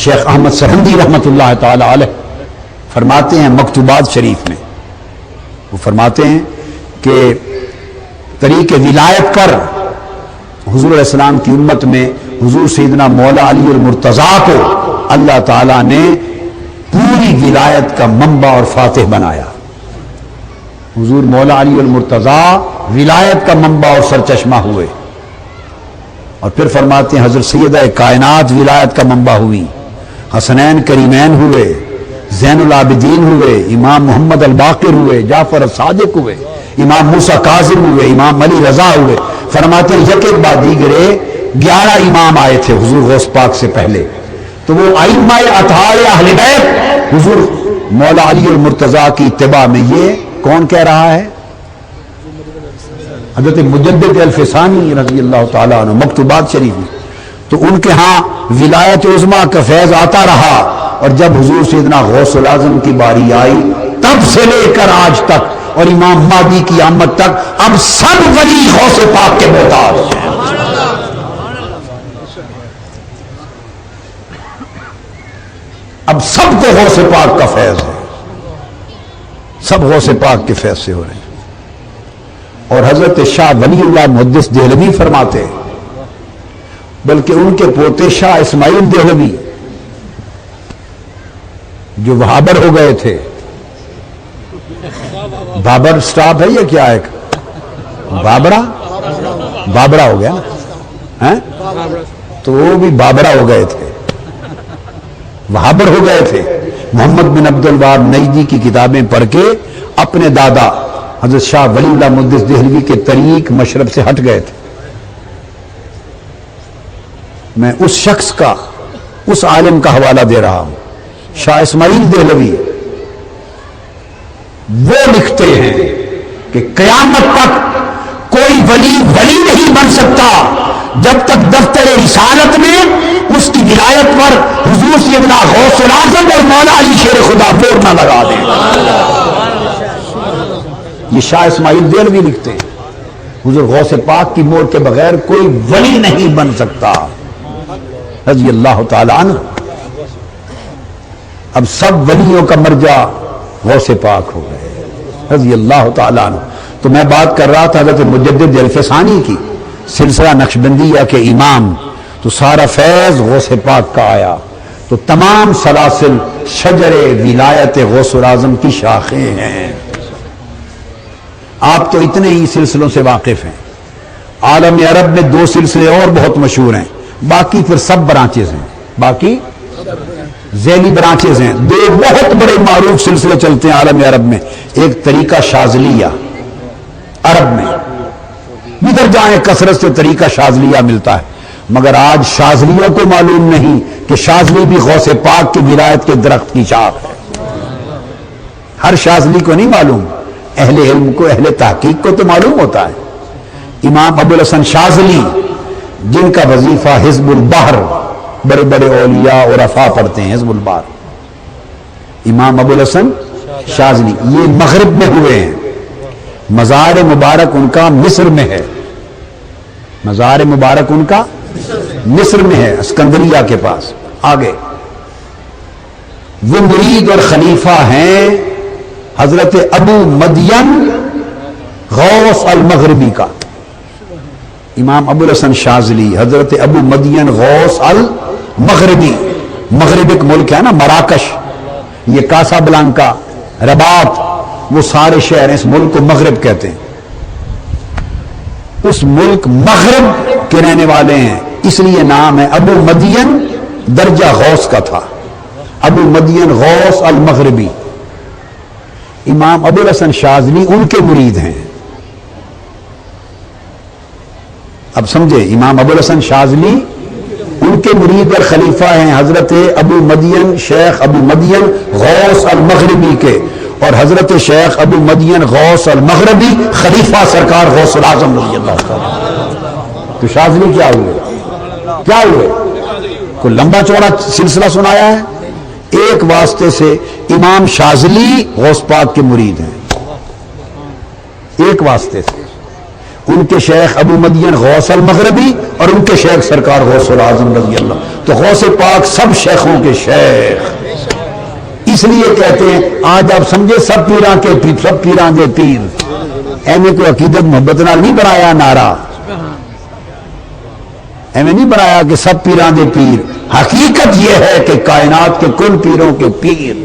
شیخ احمد سرہندی رحمت اللہ تعالی علیہ فرماتے ہیں مکتوبات شریف میں، وہ فرماتے ہیں کہ طریق ولایت پر حضور علیہ السلام کی امت میں حضور سیدنا مولا علی المرتضیٰ کو اللہ تعالیٰ نے پوری ولایت کا منبع اور فاتح بنایا۔ حضور مولا علی المرتضیٰ ولایت کا منبع اور سرچشمہ ہوئے، اور پھر فرماتے ہیں حضرت سیدہ کائنات ولایت کا منبع ہوئی، حسنین کریمین ہوئے، زین العابدین ہوئے، امام محمد الباقر ہوئے، جعفر الصادق ہوئے، امام موسیٰ کاظم ہوئے، امام علی رضا ہوئے۔ فرماتے ہیں یک ایک بعد دیگرے 11 امام آئے تھے حضور غوث پاک سے پہلے، تو وہ ائمہ اطہار اہل بیت حضور مولا علی المرتضیٰ کی اتباع میں، یہ کون کہہ رہا ہے؟ حضرت مجدد الفسانی رضی اللہ تعالیٰ عنہ، مکتوبات شریف میں۔ تو ان کے ہاں ولایت عظمیٰ کا فیض آتا رہا، اور جب حضور سیدنا غوث العظم کی باری آئی تب سے لے کر آج تک اور امام مہدی کی آمد تک اب سب ولی غوث پاک کے محتاج ہیں۔ اب سب کو غوث پاک کا فیض ہے، سب غوث پاک کے فیض سے ہو رہے ہیں۔ اور حضرت شاہ ولی اللہ محدث دہلوی فرماتے ہیں، بلکہ ان کے پوتے شاہ اسماعیل دہلوی جو وہابر ہو گئے تھے، بابر سٹاپ ہے یا کیا، ایک بابرا ہو گیا نا، تو وہ بھی بابرا ہو گئے تھے، وہابر ہو گئے تھے۔ محمد بن عبد الوہاب نجدی کی کتابیں پڑھ کے اپنے دادا حضرت شاہ ولی اللہ محدث دہلوی کے طریق مشرب سے ہٹ گئے تھے۔ میں اس شخص کا، اس عالم کا حوالہ دے رہا ہوں، شاہ اسماعیل دہلوی، وہ لکھتے ہیں کہ قیامت تک کوئی ولی ولی نہیں بن سکتا جب تک دفتر رسالت میں اس کی ولایت پر حضور سیدنا غوث العظم اور مولا علی شیر خدا فور نہ لگا دیں۔ یہ شاہ اسماعیل دہلوی لکھتے ہیں، حضور غوث پاک کی مور کے بغیر کوئی ولی نہیں بن سکتا رضی اللہ تعالی عنہ۔ اب سب ولیوں کا مرجع غوث پاک ہو گئے رضی اللہ تعالیٰ عنہ۔ تو میں بات کر رہا تھا حضرت مجدد الفسانی کی، سلسلہ نقشبندیہ کے امام، تو سارا فیض غوث پاک کا آیا، تو تمام سلاسل شجر ولایت غوث العظم کی شاخیں ہیں۔ آپ تو اتنے ہی سلسلوں سے واقف ہیں، عالم عرب میں 2 سلسلے اور بہت مشہور ہیں، باقی پھر سب برانچز ہیں، باقی ذیلی برانچز ہیں۔ 2 بہت بڑے معروف سلسلے چلتے ہیں عالم عرب میں، ایک طریقہ شاذلیہ عرب میں، ادھر جائیں کثرت سے طریقہ شاذلیہ ملتا ہے، مگر آج شاذلیہ کو معلوم نہیں کہ شاذلی بھی غوث پاک کی ولایت کے درخت کی شاخ ہے۔ ہر شاذلی کو نہیں معلوم، اہل علم کو، اہل تحقیق کو تو معلوم ہوتا ہے۔ امام ابو الحسن شاذلی جن کا وظیفہ حزب البحر، بڑے بڑے اولیاء اور عرفاء پڑھتے ہیں حزب البحر، امام ابو الحسن شاذلی یہ مغرب میں ہوئے ہیں، مزار مبارک ان کا مصر میں ہے، مزار مبارک ان کا مصر میں ہے، اسکندریہ کے پاس۔ آگے وہ مرید اور خلیفہ ہیں حضرت ابو مدین غوث المغربی کا۔ امام ابو الحسن شاذلی حضرت ابو مدین غوث المغربی، مغرب ایک ملک ہے نا، مراکش، یہ کاسا بلانکا، رباط، وہ سارے شہر ہیں، اس ملک کو مغرب کہتے ہیں۔ اس ملک مغرب کے رہنے والے ہیں، اس لیے نام ہے ابو مدین، درجہ غوث کا تھا، ابو مدین غوث المغربی۔ امام ابو الحسن شاذلی ان کے مرید ہیں۔ اب سمجھے، امام ابو الحسن شاذلی ان کے مرید اور خلیفہ ہیں حضرت ابو مدین، شیخ ابو مدین غوث المغربی کے، اور حضرت شیخ ابو مدین غوث المغربی خلیفہ سرکار غوث العظم رضی اللہ تعالیٰ۔ تو شاذلی کیا ہوئے؟ کیا ہوئے؟ کوئی لمبا چوڑا سلسلہ سنایا ہے؟ ایک واسطے سے امام شاذلی غوث پاک کے مرید ہیں، ایک واسطے سے، ان کے شیخ ابو مدین غوث المغربی اور ان کے شیخ سرکار غوث العظم رضی اللہ۔ تو غوث پاک سب شیخوں کے شیخ، اس لیے کہتے ہیں آج آپ سمجھے سب پیراں کے پیر، سب پیراں کے پیر، ایویں کوئی عقیدت محبت نال نہیں بنایا نعرہ، ایویں نہیں بنایا کہ سب پیراں کے پیر، حقیقت یہ ہے کہ کائنات کے کل پیروں کے پیر۔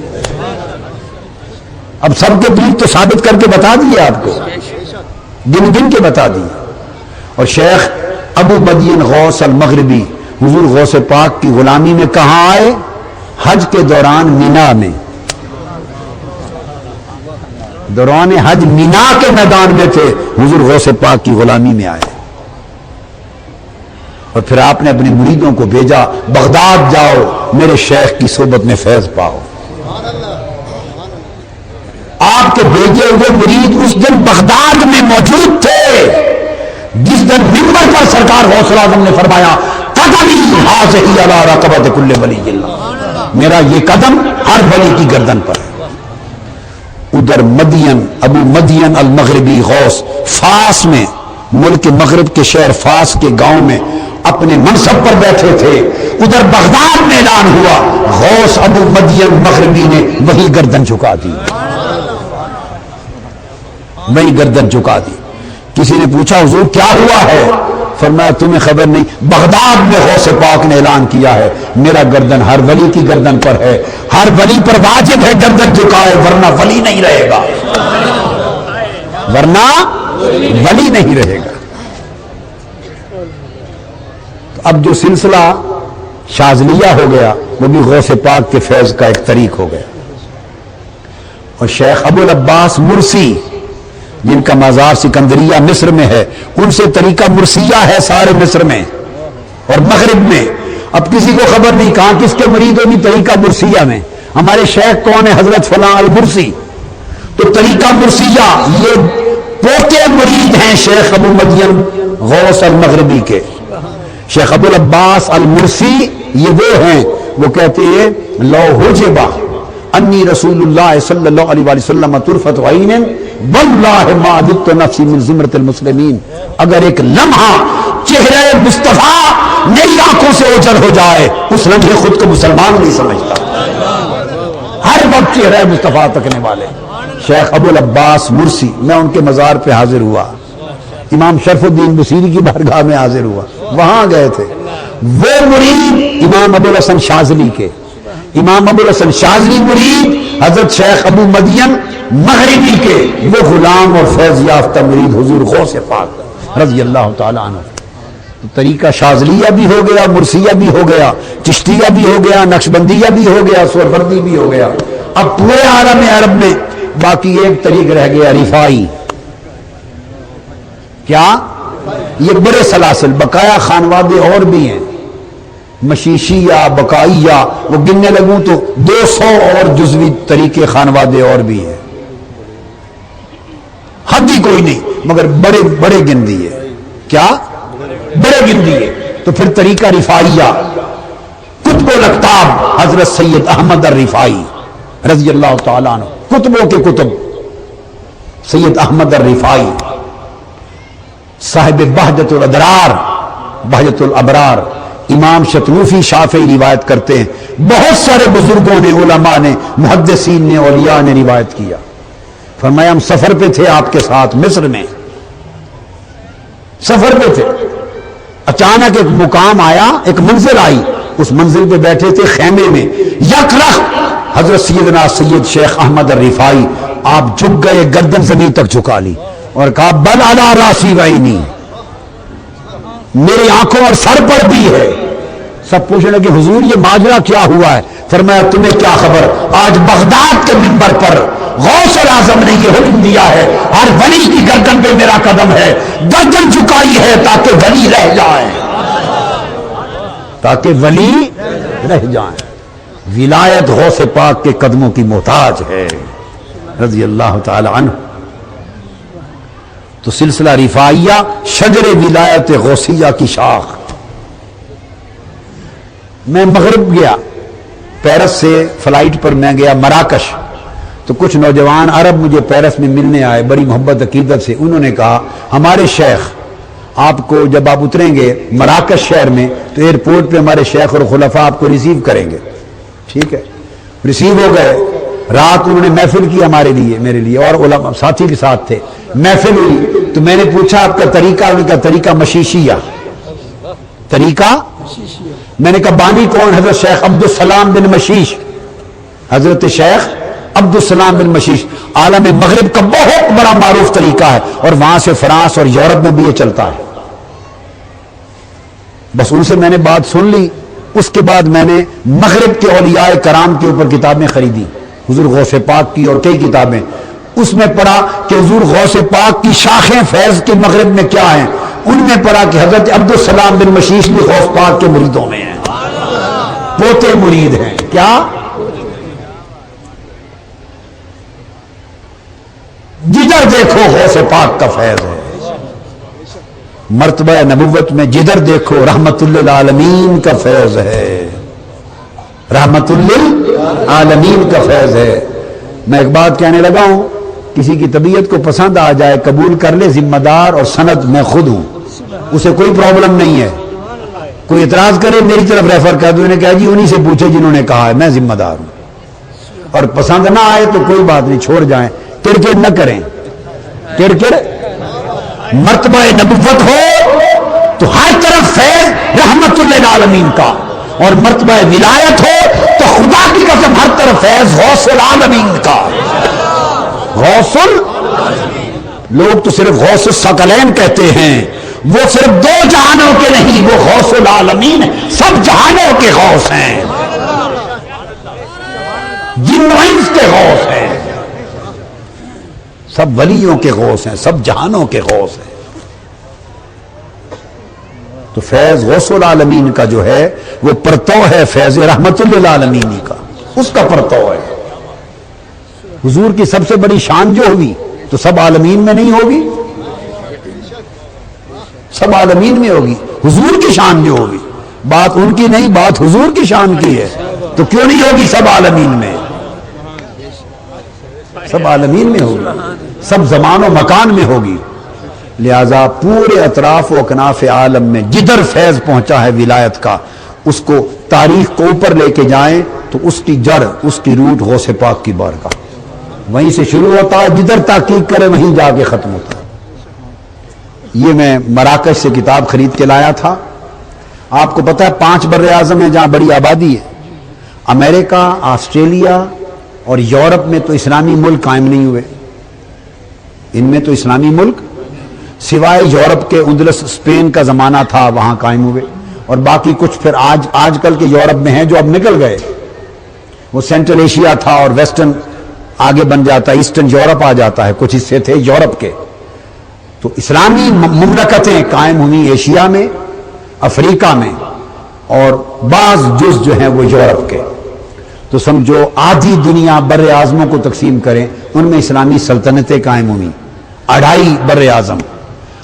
اب سب کے پیر تو ثابت کر کے بتا دیے آپ کو، گن گن کے بتا دیے۔ اور شیخ ابو مدین غوث المغربی حضور غوث پاک کی غلامی میں کہاں آئے؟ حج کے دوران مینا میں، دوران حج مینا کے میدان میں تھے، حضور غوث پاک کی غلامی میں آئے، اور پھر آپ نے اپنے مریدوں کو بھیجا بغداد جاؤ، میرے شیخ کی صحبت میں فیض پاؤ۔ آپ کے بھیجے ہوئے مرید اس دن بغداد میں موجود تھے جس دن منبر پر سرکار غوث العظم نے فرمایا قدمی ھذہ علی رقبۃ کل ولی اللہ، میرا یہ قدم ہر ولی کی گردن پر ہے۔ ادھر مدین ابو مدین المغربی غوث فاس میں، ملک مغرب کے شہر فاس کے گاؤں میں اپنے منصب پر بیٹھے تھے، ادھر بغداد میں اعلان ہوا، غوث ابو مدین مغربی نے وہی گردن جھکا دی، وہی گردن جھکا دی۔ کسی نے پوچھا حضور کیا ہوا ہے؟ فرمایا تمہیں خبر نہیں، بغداد میں غوث پاک نے اعلان کیا ہے میرا گردن ہر ولی کی گردن پر ہے، ہر ولی پر واجب ہے گردن جھکائے، ورنہ ولی نہیں رہے گا، ورنہ ولی نہیں رہے گا۔ اب جو سلسلہ شاذلیہ ہو گیا وہ بھی غوث پاک کے فیض کا ایک طریق ہو گیا۔ اور شیخ ابو العباس مرسی جن کا مزار سکندریہ مصر میں ہے، ان سے طریقہ مرسیہ ہے سارے مصر میں اور مغرب میں۔ اب کسی کو خبر نہیں کہاں کس کے مرید ہوگی طریقہ مرسیہ میں، ہمارے شیخ کون ہے؟ حضرت فلاں المرسی۔ تو طریقہ مرسیہ یہ پوتے مرید ہیں شیخ ابو مدین غوث المغربی کے۔ شیخ ابو العباس المرسی یہ وہ ہیں، وہ کہتے ہیں لو حجبہ انی رسول اللہ صلی اللہ علیہ وسلم طرفت عین واللہ ما عددت نفسی من زمرۃ المسلمین، اگر ایک لمحہ چہرہ مصطفیٰ میری آنکھوں سے اوجھل ہو جائے اس لمحے خود کو مسلمان نہیں سمجھتا، ہر وقت چہرہ مصطفیٰ تکنے والے۔ شیخ ابو العباس مرسی، میں ان کے مزار پہ حاضر ہوا، امام شرف الدین بصیری کی بارگاہ میں حاضر ہوا، وہاں گئے تھے۔ وہ مرید امام ابو الحسن شاذلی کے، امام ابو الحسن شاذلی مرید حضرت شیخ ابو مدین مغربی کے، وہ غلام اور فیض یافتہ مرید حضور غوث پاک رضی اللہ تعالی عنہ۔ تو طریقہ شاذلیہ بھی ہو گیا، مرسیہ بھی ہو گیا، چشتیہ بھی ہو گیا، نقشبندیہ بھی ہو گیا، سہروردی بھی ہو گیا۔ اب پورے عالم عرب میں باقی ایک طریق رہ گیا، رفاعی۔ کیا؟ یہ بڑے سلاسل بقایا خانوادے اور بھی ہیں، مشیشیہ، بقائیہ، وہ گننے لگوں تو 200 اور جزوی طریقے خانوادے اور بھی ہیں، حد ہی کوئی نہیں، مگر بڑے بڑے گن دیے، کیا بڑے گن دیے۔ تو پھر طریقہ رفاعیہ، کتب الاقطاب حضرت سید احمد الرفاعی رضی اللہ تعالیٰ عنہ، کتبوں کے کتب سید احمد الرفاعی صاحب بہجت الادرار، بہجت الابرار، امام شتروفی شافعی روایت کرتے ہیں، بہت سارے بزرگوں نے، علماء نے، محدثین نے، اولیاء نے روایت کیا۔ فرمایا ہم سفر پہ تھے آپ کے ساتھ مصر میں، سفر پہ تھے، اچانک ایک مقام آیا، ایک منزل آئی، اس منزل پہ بیٹھے تھے خیمے میں، یک رخ حضرت سیدنا سید شیخ احمد الرفاعی آپ جھک گئے، گردن زمین تک جھکا لی اور کہا بل علی راسی وعینی، میری آنکھوں اور سر پر بھی ہے۔ سب پوچھنے لگے حضور یہ ماجرا کیا ہوا ہے؟ فرمایا تمہیں کیا خبر، آج بغداد کے منبر پر غوث الاعظم نے یہ حکم دیا ہے، ہر ولی کی گردن پہ میرا قدم ہے، گردن جھکائی ہے تاکہ ولی رہ جائیں، تاکہ ولی رہ جائیں۔ ولایت غوث پاک کے قدموں کی محتاج ہے رضی اللہ تعالی عنہ۔ تو سلسلہ رفاعیہ شجر ولایت غوثیہ کی شاخ۔ میں مغرب گیا، پیرس سے فلائٹ پر میں گیا مراکش، تو کچھ نوجوان عرب مجھے پیرس میں ملنے آئے بڑی محبت عقیدت سے۔ انہوں نے کہا ہمارے شیخ آپ کو جب آپ اتریں گے مراکش شہر میں تو ایئرپورٹ پہ ہمارے شیخ اور خلفاء آپ کو ریسیو کریں گے۔ ٹھیک ہے، ریسیو ہو گئے، رات انہوں نے محفل کی ہمارے لیے، میرے لیے، اور علماء ساتھی بھی ساتھ تھے، محفل ہوئی۔ تو میں نے پوچھا آپ کا طریقہ، ان کا طریقہ مشیشیہ، طریقہ میں نے کہا بانی کون؟ حضرت شیخ عبدالسلام بن مشیش، حضرت شیخ عبدالسلام بن مشیش، عالم مغرب کا بہت بڑا معروف طریقہ ہے، اور وہاں سے فرانس اور یورپ میں بھی یہ چلتا ہے۔ بس ان سے میں نے بات سن لی، اس کے بعد میں نے مغرب کے اولیاء کرام کے اوپر کتابیں خریدی، حضور غوث پاک کی اور کئی کتابیں، اس میں پڑھا کہ حضور غوث پاک کی شاخیں فیض کے مغرب میں کیا ہیں، ان میں پڑھا کہ حضرت عبدالسلام بن مشیش بھی غوث پاک کے مریدوں میں ہیں، پوتے مرید ہیں۔ کیا جدھر دیکھو غوث پاک کا فیض ہے، مرتبہ نبوت میں جدھر دیکھو رحمت للعالمین کا فیض ہے، رحمت للعالمین کا فیض ہے۔ میں ایک بات کہنے لگا ہوں، کسی کی طبیعت کو پسند آ جائے قبول کر لے، ذمہ دار اور سند میں خود ہوں، اسے کوئی پرابلم نہیں ہے۔ کوئی اعتراض کرے میری طرف ریفر کر دو، انہیں کہا جی انہی سے پوچھے جنہوں نے کہا ہے، میں ذمہ دار ہوں، اور پسند نہ آئے تو کوئی بات نہیں، چھوڑ جائیں، کرکٹ نہ کریں، کرکٹ۔ مرتبہ نبوت ہو تو ہر طرف فیض رحمت للعالمین کا، اور مرتبہ ولایت ہو تو خدا کی قسم ہر طرف فیض غوث العالمین کا۔ غوث لوگ تو صرف غوث الثقلین کہتے ہیں، وہ صرف دو جہانوں کے نہیں، وہ غوث العالمین سب جہانوں کے غوث ہیں، جن و انس کے غوث ہیں، سب ولیوں کے غوث ہیں، سب جہانوں کے غوث ہیں۔ تو فیض غوث العالمین کا جو ہے وہ پرتو ہے فیض رحمت للعالمین کا، اس کا پرتو ہے۔ حضور کی سب سے بڑی شان جو ہوگی تو سب عالمین میں نہیں ہوگی، سب عالمین میں ہوگی۔ حضور کی شان جو ہوگی، بات ان کی نہیں، بات حضور کی شان کی ہے، تو کیوں نہیں ہوگی سب عالمین میں؟ سب عالمین میں ہوگی، سب زمان و مکان میں ہوگی۔ لہذا پورے اطراف و اکناف عالم میں جدھر فیض پہنچا ہے ولایت کا، اس کو تاریخ کو اوپر لے کے جائیں تو اس کی جڑ، اس کی روٹ غوث پاک کی بارگاہ، وہیں سے شروع ہوتا ہے، جدھر تحقیق کرے وہیں جا کے ختم ہوتا ہے۔ یہ میں مراکش سے کتاب خرید کے لایا تھا۔ آپ کو پتہ ہے 5 بر اعظم ہیں جہاں بڑی آبادی ہے، امریکہ، آسٹریلیا اور یورپ میں تو اسلامی ملک قائم نہیں ہوئے، ان میں تو اسلامی ملک سوائے یورپ کے اندلس اسپین کا زمانہ تھا وہاں قائم ہوئے، اور باقی کچھ پھر آج کل کے یورپ میں ہیں جو اب نکل گئے، وہ سینٹرل ایشیا تھا اور ویسٹرن آگے بن جاتا ہے، ایسٹرن یورپ آ جاتا ہے، کچھ حصے تھے یورپ کے۔ تو اسلامی مملکتیں قائم ہوئی ایشیا میں، افریقہ میں، اور بعض جز جو ہیں وہ یورپ کے. تو سمجھو آدھی دنیا بر اعظموں کو تقسیم کریں، ان میں اسلامی سلطنتیں قائم ہوئی 2.5 بر اعظم،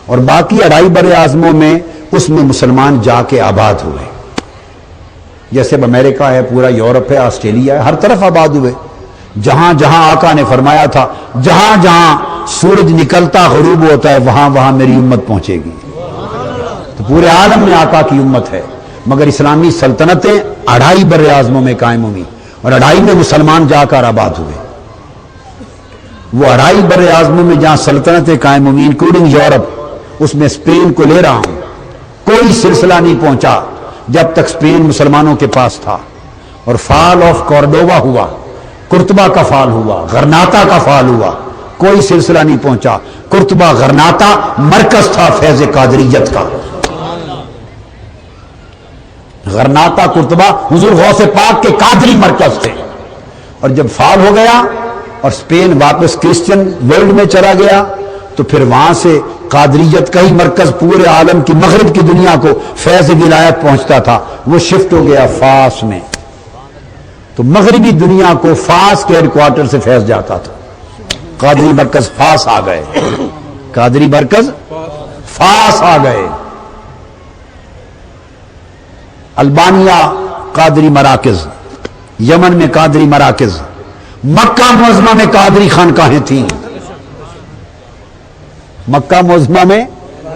اور باقی 2.5 بر اعظموں میں اس میں مسلمان جا کے آباد ہوئے. جیسے امریکہ ہے، پورا یورپ ہے، آسٹریلیا ہے، ہر طرف آباد ہوئے. جہاں جہاں آقا نے فرمایا تھا جہاں جہاں سورج نکلتا غروب ہوتا ہے وہاں وہاں میری امت پہنچے گی. تو پورے عالم میں آقا کی امت ہے، مگر اسلامی سلطنتیں 2.5 بر اعظموں میں قائم ہوئی اور 2.5 میں مسلمان جا کر آباد ہوئے. وہ 2.5 بر اعظموں میں جہاں سلطنتیں قائم ہوئی انکلوڈنگ یورپ، اس میں اسپین کو لے رہا ہوں، کوئی سلسلہ نہیں پہنچا جب تک اسپین مسلمانوں کے پاس تھا. اور فال آف کورڈووا ہوا، قرطبہ کا فال ہوا، غرناطہ کا فال ہوا، کوئی سلسلہ نہیں پہنچا. قرطبہ غرناطہ مرکز تھا فیض قادریت کا. غرناطہ قرطبہ حضور غوث پاک کے قادری مرکز تھے. اور جب فال ہو گیا اور اسپین واپس کرسچن ورلڈ میں چلا گیا تو پھر وہاں سے قادریت کا ہی مرکز پورے عالم کی مغرب کی دنیا کو فیض ولایت پہنچتا تھا، وہ شفٹ ہو گیا فاس میں. تو مغربی دنیا کو فاس کے ہیڈ کوارٹر سے فیض جاتا تھا. قادری مرکز فاس آ گئے، قادری مرکز فاس آ گئے. البانیہ قادری مراکز، یمن میں قادری مراکز، مکہ معظمہ میں قادری خانقاہیں تھیں. مکہ معظمہ میں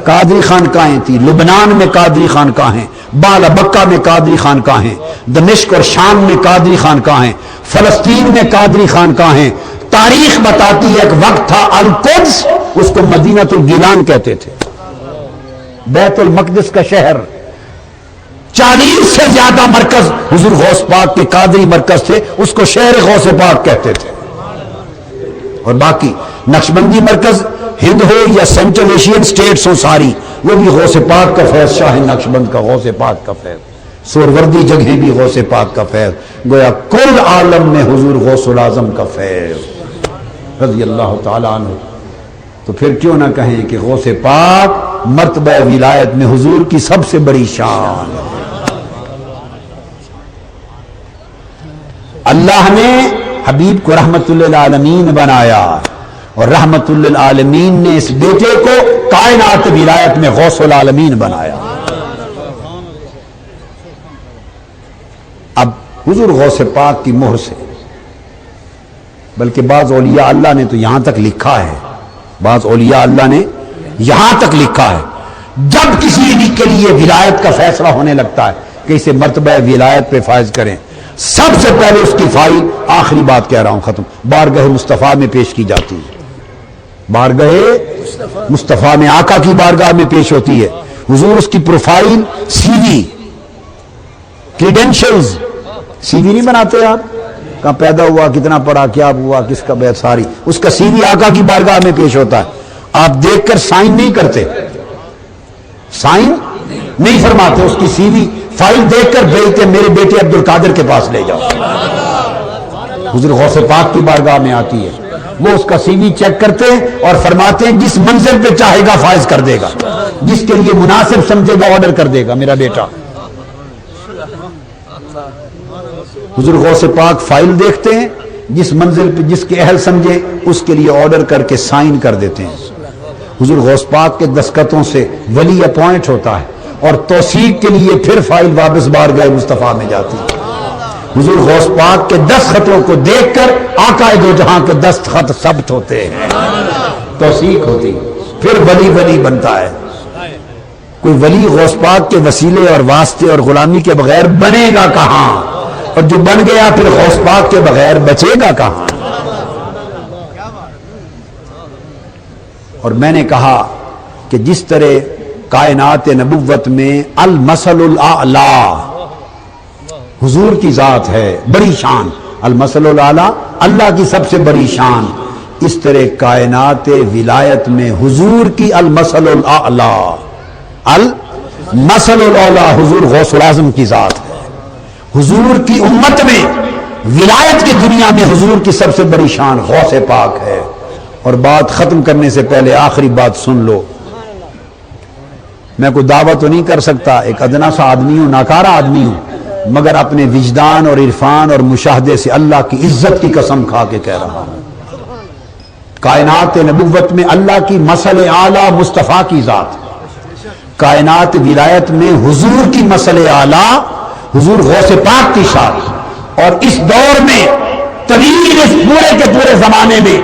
قادری خانقاہیں تھیں، لبنان میں قادری خانقاہیں، بالا بکہ میں قادری خانقاہیں، دمشق اور شام میں قادری خانقاہیں، فلسطین میں قادری خانقاہیں. تاریخ بتاتی ہے ایک وقت تھا القدس، اس کو مدینۃ الگیلان کہتے تھے، بیت المقدس کا شہر. 40 سے زیادہ مرکز حضور غوث پاک کے قادری مرکز تھے، اس کو شہر غوث پاک کہتے تھے. اور باقی نقشبندی مرکز ہند ہو یا سینٹرل ایشین سٹیٹس ہو ساری، وہ بھی غوث پاک کا فیض، شاہ نقشبند کا غوث پاک کا فیض، سوروردی جگہیں بھی غوث پاک کا فیض. گویا کل عالم میں حضور غوث العظم کا فیض رضی اللہ تعالیٰ عنہ. تو پھر کیوں نہ کہیں کہ غوث پاک مرتبہ ولایت میں حضور کی سب سے بڑی شان. اللہ نے حبیب کو رحمت للعالمین بنایا اور رحمت للعالمین نے اس بیٹے کو کائنات ولایت میں غوث العالمین بنایا. اب حضور غوث پاک کی مہر سے، بلکہ بعض اولیاء اللہ نے تو یہاں تک لکھا ہے، بعض اولیاء اللہ نے یہاں تک لکھا ہے جب کسی کے لیے ولایت کا فیصلہ ہونے لگتا ہے کہ اسے مرتبہ ولایت پہ فائز کریں، سب سے پہلے اس کی فائل، آخری بات کہہ رہا ہوں ختم، بارگاہ مصطفیٰ میں پیش کی جاتی ہے. بارگاہ مصطفیٰ میں، آقا کی بارگاہ میں پیش ہوتی ہے. حضور اس کی پروفائل، سی وی، کریڈینشلز، سی وی نہیں بناتے آپ، کہاں پیدا ہوا، کتنا پڑھا، کیا ہوا، کس کا بیت، ساری اس کا سی وی آقا کی بارگاہ میں پیش ہوتا ہے. آپ دیکھ کر سائن نہیں کرتے، سائن نہیں فرماتے، اس کی سی وی فائل دیکھ کر بھیجتے میرے بیٹے عبد القادر کے پاس لے جاؤ. حضور غوث پاک کی بارگاہ میں آتی ہے، وہ اس کا سی وی چیک کرتے ہیں اور فرماتے ہیں جس منزل پہ چاہے گا فائز کر دے گا، جس کے لیے مناسب سمجھے گا آرڈر کر دے گا میرا بیٹا. حضور غوث پاک فائل دیکھتے ہیں، جس منزل پہ جس کے اہل سمجھے اس کے لیے آرڈر کر کے سائن کر دیتے ہیں. حضور غوث پاک کے دستخطوں سے ولی اپوائنٹ ہوتا ہے اور توثیق کے لیے پھر فائل واپس بارگاہ مصطفیٰ میں جاتی ہے. حضور غوث پاک کے دستخطوں کو دیکھ کر آقا دو جہاں کے دستخط ثبت ہوتے ہیں، توثیق ہوتی، پھر ولی ولی بنتا ہے. کوئی ولی غوث پاک کے وسیلے اور واسطے اور غلامی کے بغیر بنے گا کہاں، اور جو بن گیا پھر غوث پاک کے بغیر بچے گا کہاں. اور میں نے کہا کہ جس طرح کائنات نبوت میں المثل الاعلی حضور کی ذات ہے، بڑی شان، المثل الاعلی اللہ کی سب سے بڑی شان، اس طرح کائنات ولایت میں حضور کی المثل الاعلی، المثل الاعلی حضور غوث العظم کی ذات ہے. حضور کی امت میں ولایت کی دنیا میں حضور کی سب سے بڑی شان غوث پاک ہے. اور بات ختم کرنے سے پہلے آخری بات سن لو. میں کوئی دعویٰ تو نہیں کر سکتا، ایک ادنا سا آدمی ہوں، ناکارہ آدمی ہوں، مگر اپنے وجدان اور عرفان اور مشاہدے سے اللہ کی عزت کی قسم کھا کے کہہ رہا ہوں، کائنات نبوت میں اللہ کی مثل اعلیٰ مصطفیٰ کی ذات، کائنات ولایت میں حضور کی مثل اعلیٰ حضور غوث پاک کی شان، اور اس دور میں طویل اس پورے کے پورے زمانے میں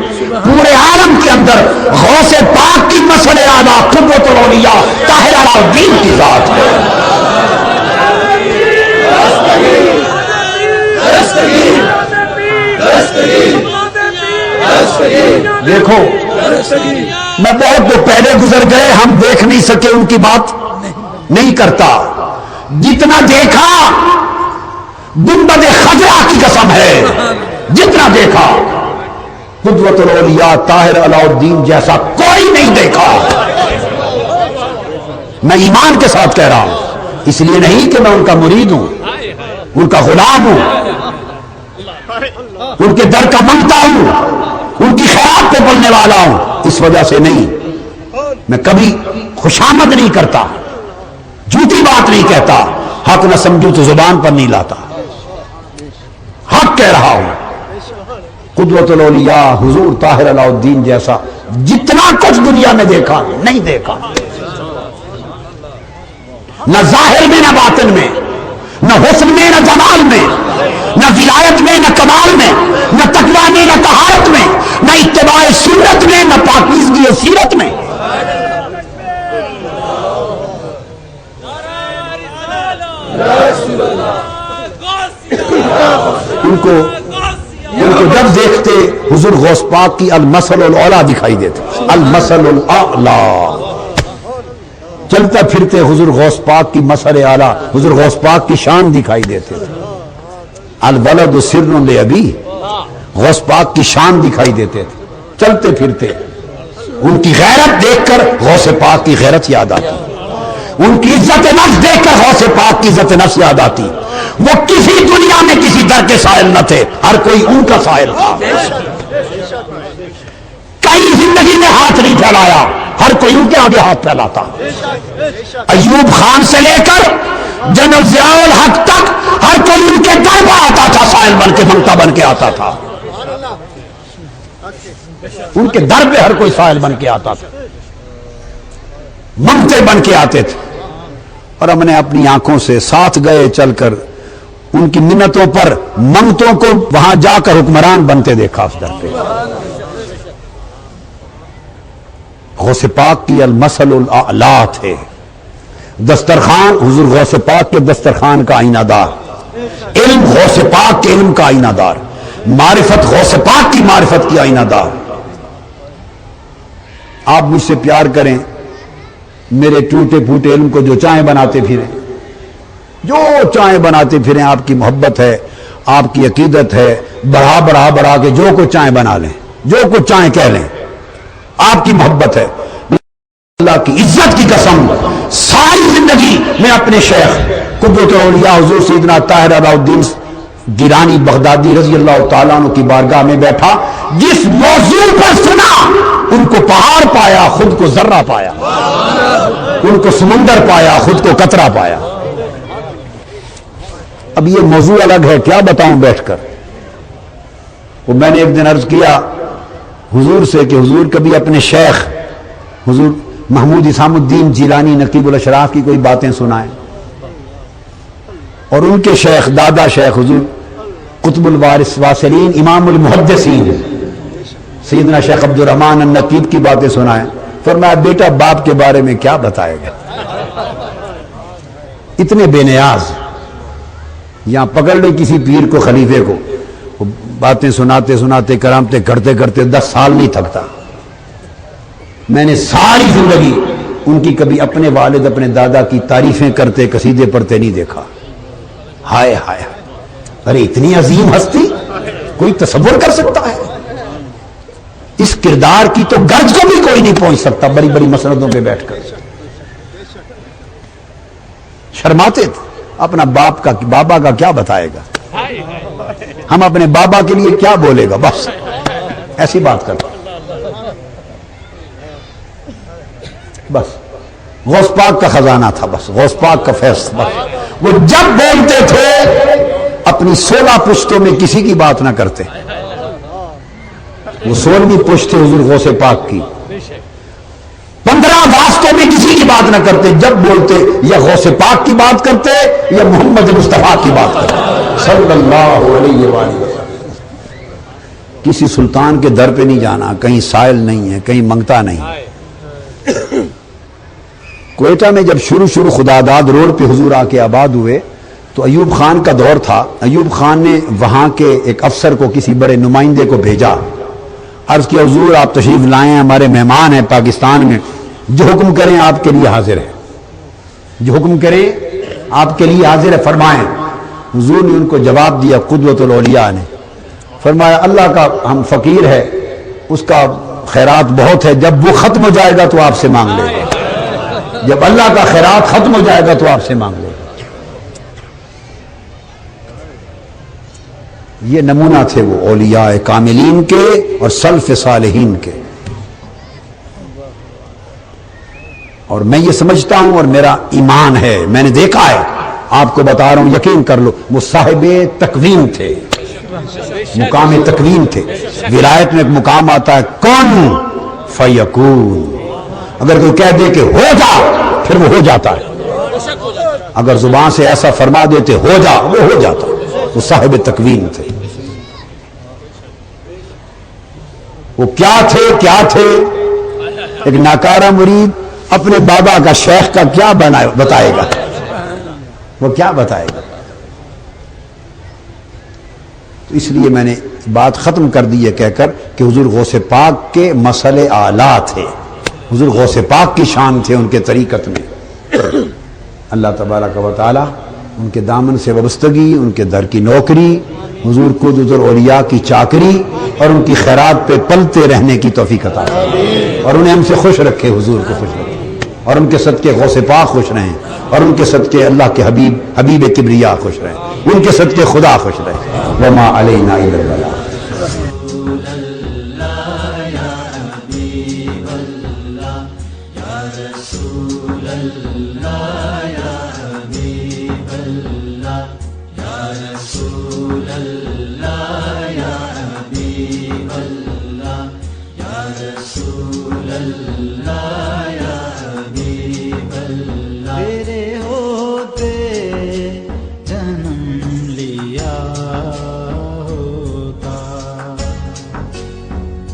پورے عالم کے اندر غوث پاک کی مثل اعلیٰ قدوۃ الاولیاء طاہر علیٰ الدین کی ذات ہے. دیکھو میں بہت تو پہلے گزر گئے، ہم دیکھ نہیں سکے، ان کی بات نہیں کرتا. جتنا دیکھا گنبد خضرا کی قسم ہے، جتنا دیکھا قدوۃ الاولیاء طاہر علاء الدین جیسا کوئی نہیں دیکھا. میں ایمان کے ساتھ کہہ رہا ہوں، اس لیے نہیں کہ میں ان کا مرید ہوں، ان کا غلام ہوں، ان کے در کا منگتا ہوں، ان کی خیرات پہ بولنے والا ہوں، اس وجہ سے نہیں. میں کبھی خوشامد نہیں کرتا، جھوٹی بات نہیں کہتا، حق نہ سمجھوں تو زبان پر نہیں لاتا، حق کہہ رہا ہوں. قدوۃ الاولیاء حضور طاہر علاء الدین جیسا جتنا کچھ دنیا میں دیکھا نہیں دیکھا، نہ ظاہر میں نہ باطن میں، نہ حسن میں نہ جمال میں، نہ ولایت میں نہ کمال میں، نہ تقویٰ میں نہ طہارت میں، نہ اتباع سنت میں نہ پاکیزگی سیرت میں. ان کو جب دیکھتے حضور غوث پاک کی المثل الاعلیٰ دکھائی دیتے، المثل الاعلیٰ. چلتا پھرتے حضور غوث پاک کی مثل اعلیٰ، حضور غوث پاک کی شان دکھائی دیتے تھے. الولد سر لابی، غوث پاک کی شان دکھائی دیتے تھے. چلتے پھرتے ان کی غیرت دیکھ کر غوث پاک کی غیرت یاد آتی، ان کی عزت نفس دیکھ کر غوث پاک کی عزت نفس یاد آتی. وہ کسی دنیا میں کسی در کے سائل نہ تھے، ہر کوئی ان کا سائل تھا. کئی زندگی میں ہاتھ نہیں پھیلایا، ہر کوئی ان کے آگے ہاتھ پھیلاتا. ایوب خان سے لے کر جنرل ضیاء الحق تک ہر کوئی ان کے در پر آتا تھا، سائل بن کے منگتا بن کے آتا تھا. ان کے در پہ ہر کوئی سائل بن کے آتا تھا، منگتے بن کے آتے تھے. اور ہم نے اپنی آنکھوں سے ساتھ گئے چل کر ان کی منتوں پر منگتوں کو وہاں جا کر حکمران بنتے دیکھا. اس در پہ غوث پاک کی المثل الاعلیٰ تھے. دسترخوان حضور غوث پاک کے دسترخوان کا آئینہ دار، علم غوث پاک کے علم کا آئینہ دار، معرفت غوث پاک کی معرفت کی آئینہ دار. آپ مجھ سے پیار کریں، میرے ٹوٹے پھوٹے علم کو جو چاہیں بناتے پھریں، جو چاہیں بناتے پھریں، آپ کی محبت ہے، آپ کی عقیدت ہے، بڑھا کے جو کچھ چاہیں بنا لیں، جو کچھ چاہیں کہہ لیں، آپ کی محبت ہے. اللہ کی عزت کی قسم ساری زندگی میں اپنے شیخ قدوۃ الاولیاء حضور سیدنا طاہر علاء الدین گیلانی بغدادی رضی اللہ تعالیٰ عنہ کی بارگاہ میں بیٹھا، جس موضوع پر سنا ان کو پہاڑ پایا، خود کو ذرہ پایا، ان کو سمندر پایا، خود کو قطرہ پایا. اب یہ موضوع الگ ہے، کیا بتاؤں بیٹھ کر. وہ میں نے ایک دن عرض کیا حضور سے کہ حضور کبھی اپنے شیخ حضور محمود اسام الدین جیلانی نقیب الاشراف کی کوئی باتیں سنائیں، اور ان کے شیخ دادا شیخ حضور قطب الوارث واصلین امام المحدثین سیدنا شیخ عبد الرحمن النقیب کی باتیں سنائیں. فرمایا بیٹا باپ کے بارے میں کیا بتائے گا، اتنے بے نیاز. یہاں پکڑ لے کسی پیر کو، خلیفے کو، باتیں سناتے سناتے کرامتے کرتے کرتے 10 سال نہیں تھکتا. میں نے ساری زندگی ان کی کبھی اپنے والد اپنے دادا کی تعریفیں کرتے قصیدے پڑھتے نہیں دیکھا. ہائے ہائے، ارے اتنی عظیم ہستی کوئی تصور کر سکتا ہے؟ اس کردار کی تو گرج کو بھی کوئی نہیں پہنچ سکتا. بڑی بڑی مسندوں پہ بیٹھ کر شرماتے تھے. اپنا باپ کا بابا کا کیا بتائے گا، ہم اپنے بابا کے لیے کیا بولے گا، بس ایسی بات کرتے. بس غوث پاک کا خزانہ تھا، بس غوث پاک کا فیض تھا، بس وہ جب بولتے تھے اپنی 16 پشتوں میں کسی کی بات نہ کرتے، وہ 16ویں پشت تھے حضور غوث پاک کی، 15 واسطوں میں کسی کی بات نہ کرتے، جب بولتے یا غوث پاک کی بات کرتے یا محمد مصطفیٰ کی بات کرتے صلی اللہ علیہ وآلہ وسلم۔ کسی سلطان کے در پہ نہیں جانا، کہیں سائل نہیں ہے، کہیں منگتا نہیں۔ کوئٹہ میں جب شروع خداداد روڈ پہ حضور آ کے آباد ہوئے تو ایوب خان کا دور تھا، ایوب خان نے وہاں کے ایک افسر کو، کسی بڑے نمائندے کو بھیجا، عرض کیا حضور آپ تشریف لائے ہیں، ہمارے مہمان ہیں پاکستان میں، جو حکم کریں آپ کے لیے حاضر ہے، جو حکم کریں آپ کے لیے حاضر ہے، فرمائیں۔ حضور نے ان کو جواب دیا قدوۃ الاولیاء نے، فرمایا اللہ کا ہم فقیر ہے، اس کا خیرات بہت ہے، جب وہ ختم ہو جائے گا تو آپ سے مانگ لے گا، جب اللہ کا خیرات ختم ہو جائے گا تو آپ سے مانگ لے گا۔ یہ نمونہ تھے وہ اولیاء کاملین کے اور سلف صالحین کے، اور میں یہ سمجھتا ہوں اور میرا ایمان ہے، میں نے دیکھا ہے، آپ کو بتا رہا ہوں، یقین کر لو، وہ صاحب تکوین تھے، مقام تکوین تھے۔ ولایت میں ایک مقام آتا ہے کون فیکون، اگر کوئی کہہ دے کہ ہو جا پھر وہ ہو جاتا ہے، اگر زبان سے ایسا فرما دیتے ہو جا وہ ہو جاتا، وہ صاحب تکوین تھے۔ وہ کیا تھے ایک ناکارہ مرید اپنے بابا کا شیخ کا کیا بتائے گا، وہ کیا بتائے گا؟ تو اس لیے میں نے بات ختم کر دی ہے کہہ کر کہ حضور غوث پاک کے مسئلے اعلیٰ تھے، حضور غوث پاک کی شان تھے ان کے طریقت میں۔ اللہ تبارک و تعالی ان کے دامن سے وابستگی، ان کے در کی نوکری، حضور کو حضور اولیاء کی چاکری اور ان کی خیرات پہ پلتے رہنے کی توفیق عطا فرمائے، اور انہیں ہم سے خوش رکھے، حضور کو خوش رکھے، اور ان کے صدقے غوث پاک خوش رہیں، اور ان کے صدقے اللہ کے حبیب کبریا خوش رہیں، ان کے صدقے خدا خوش رہے۔ وما علینا الا البلاغ۔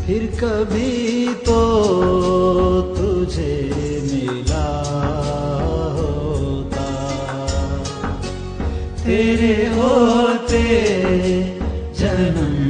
پھر کبھی تو تجھے ملا ہوتا، تیرے ہوتے جنم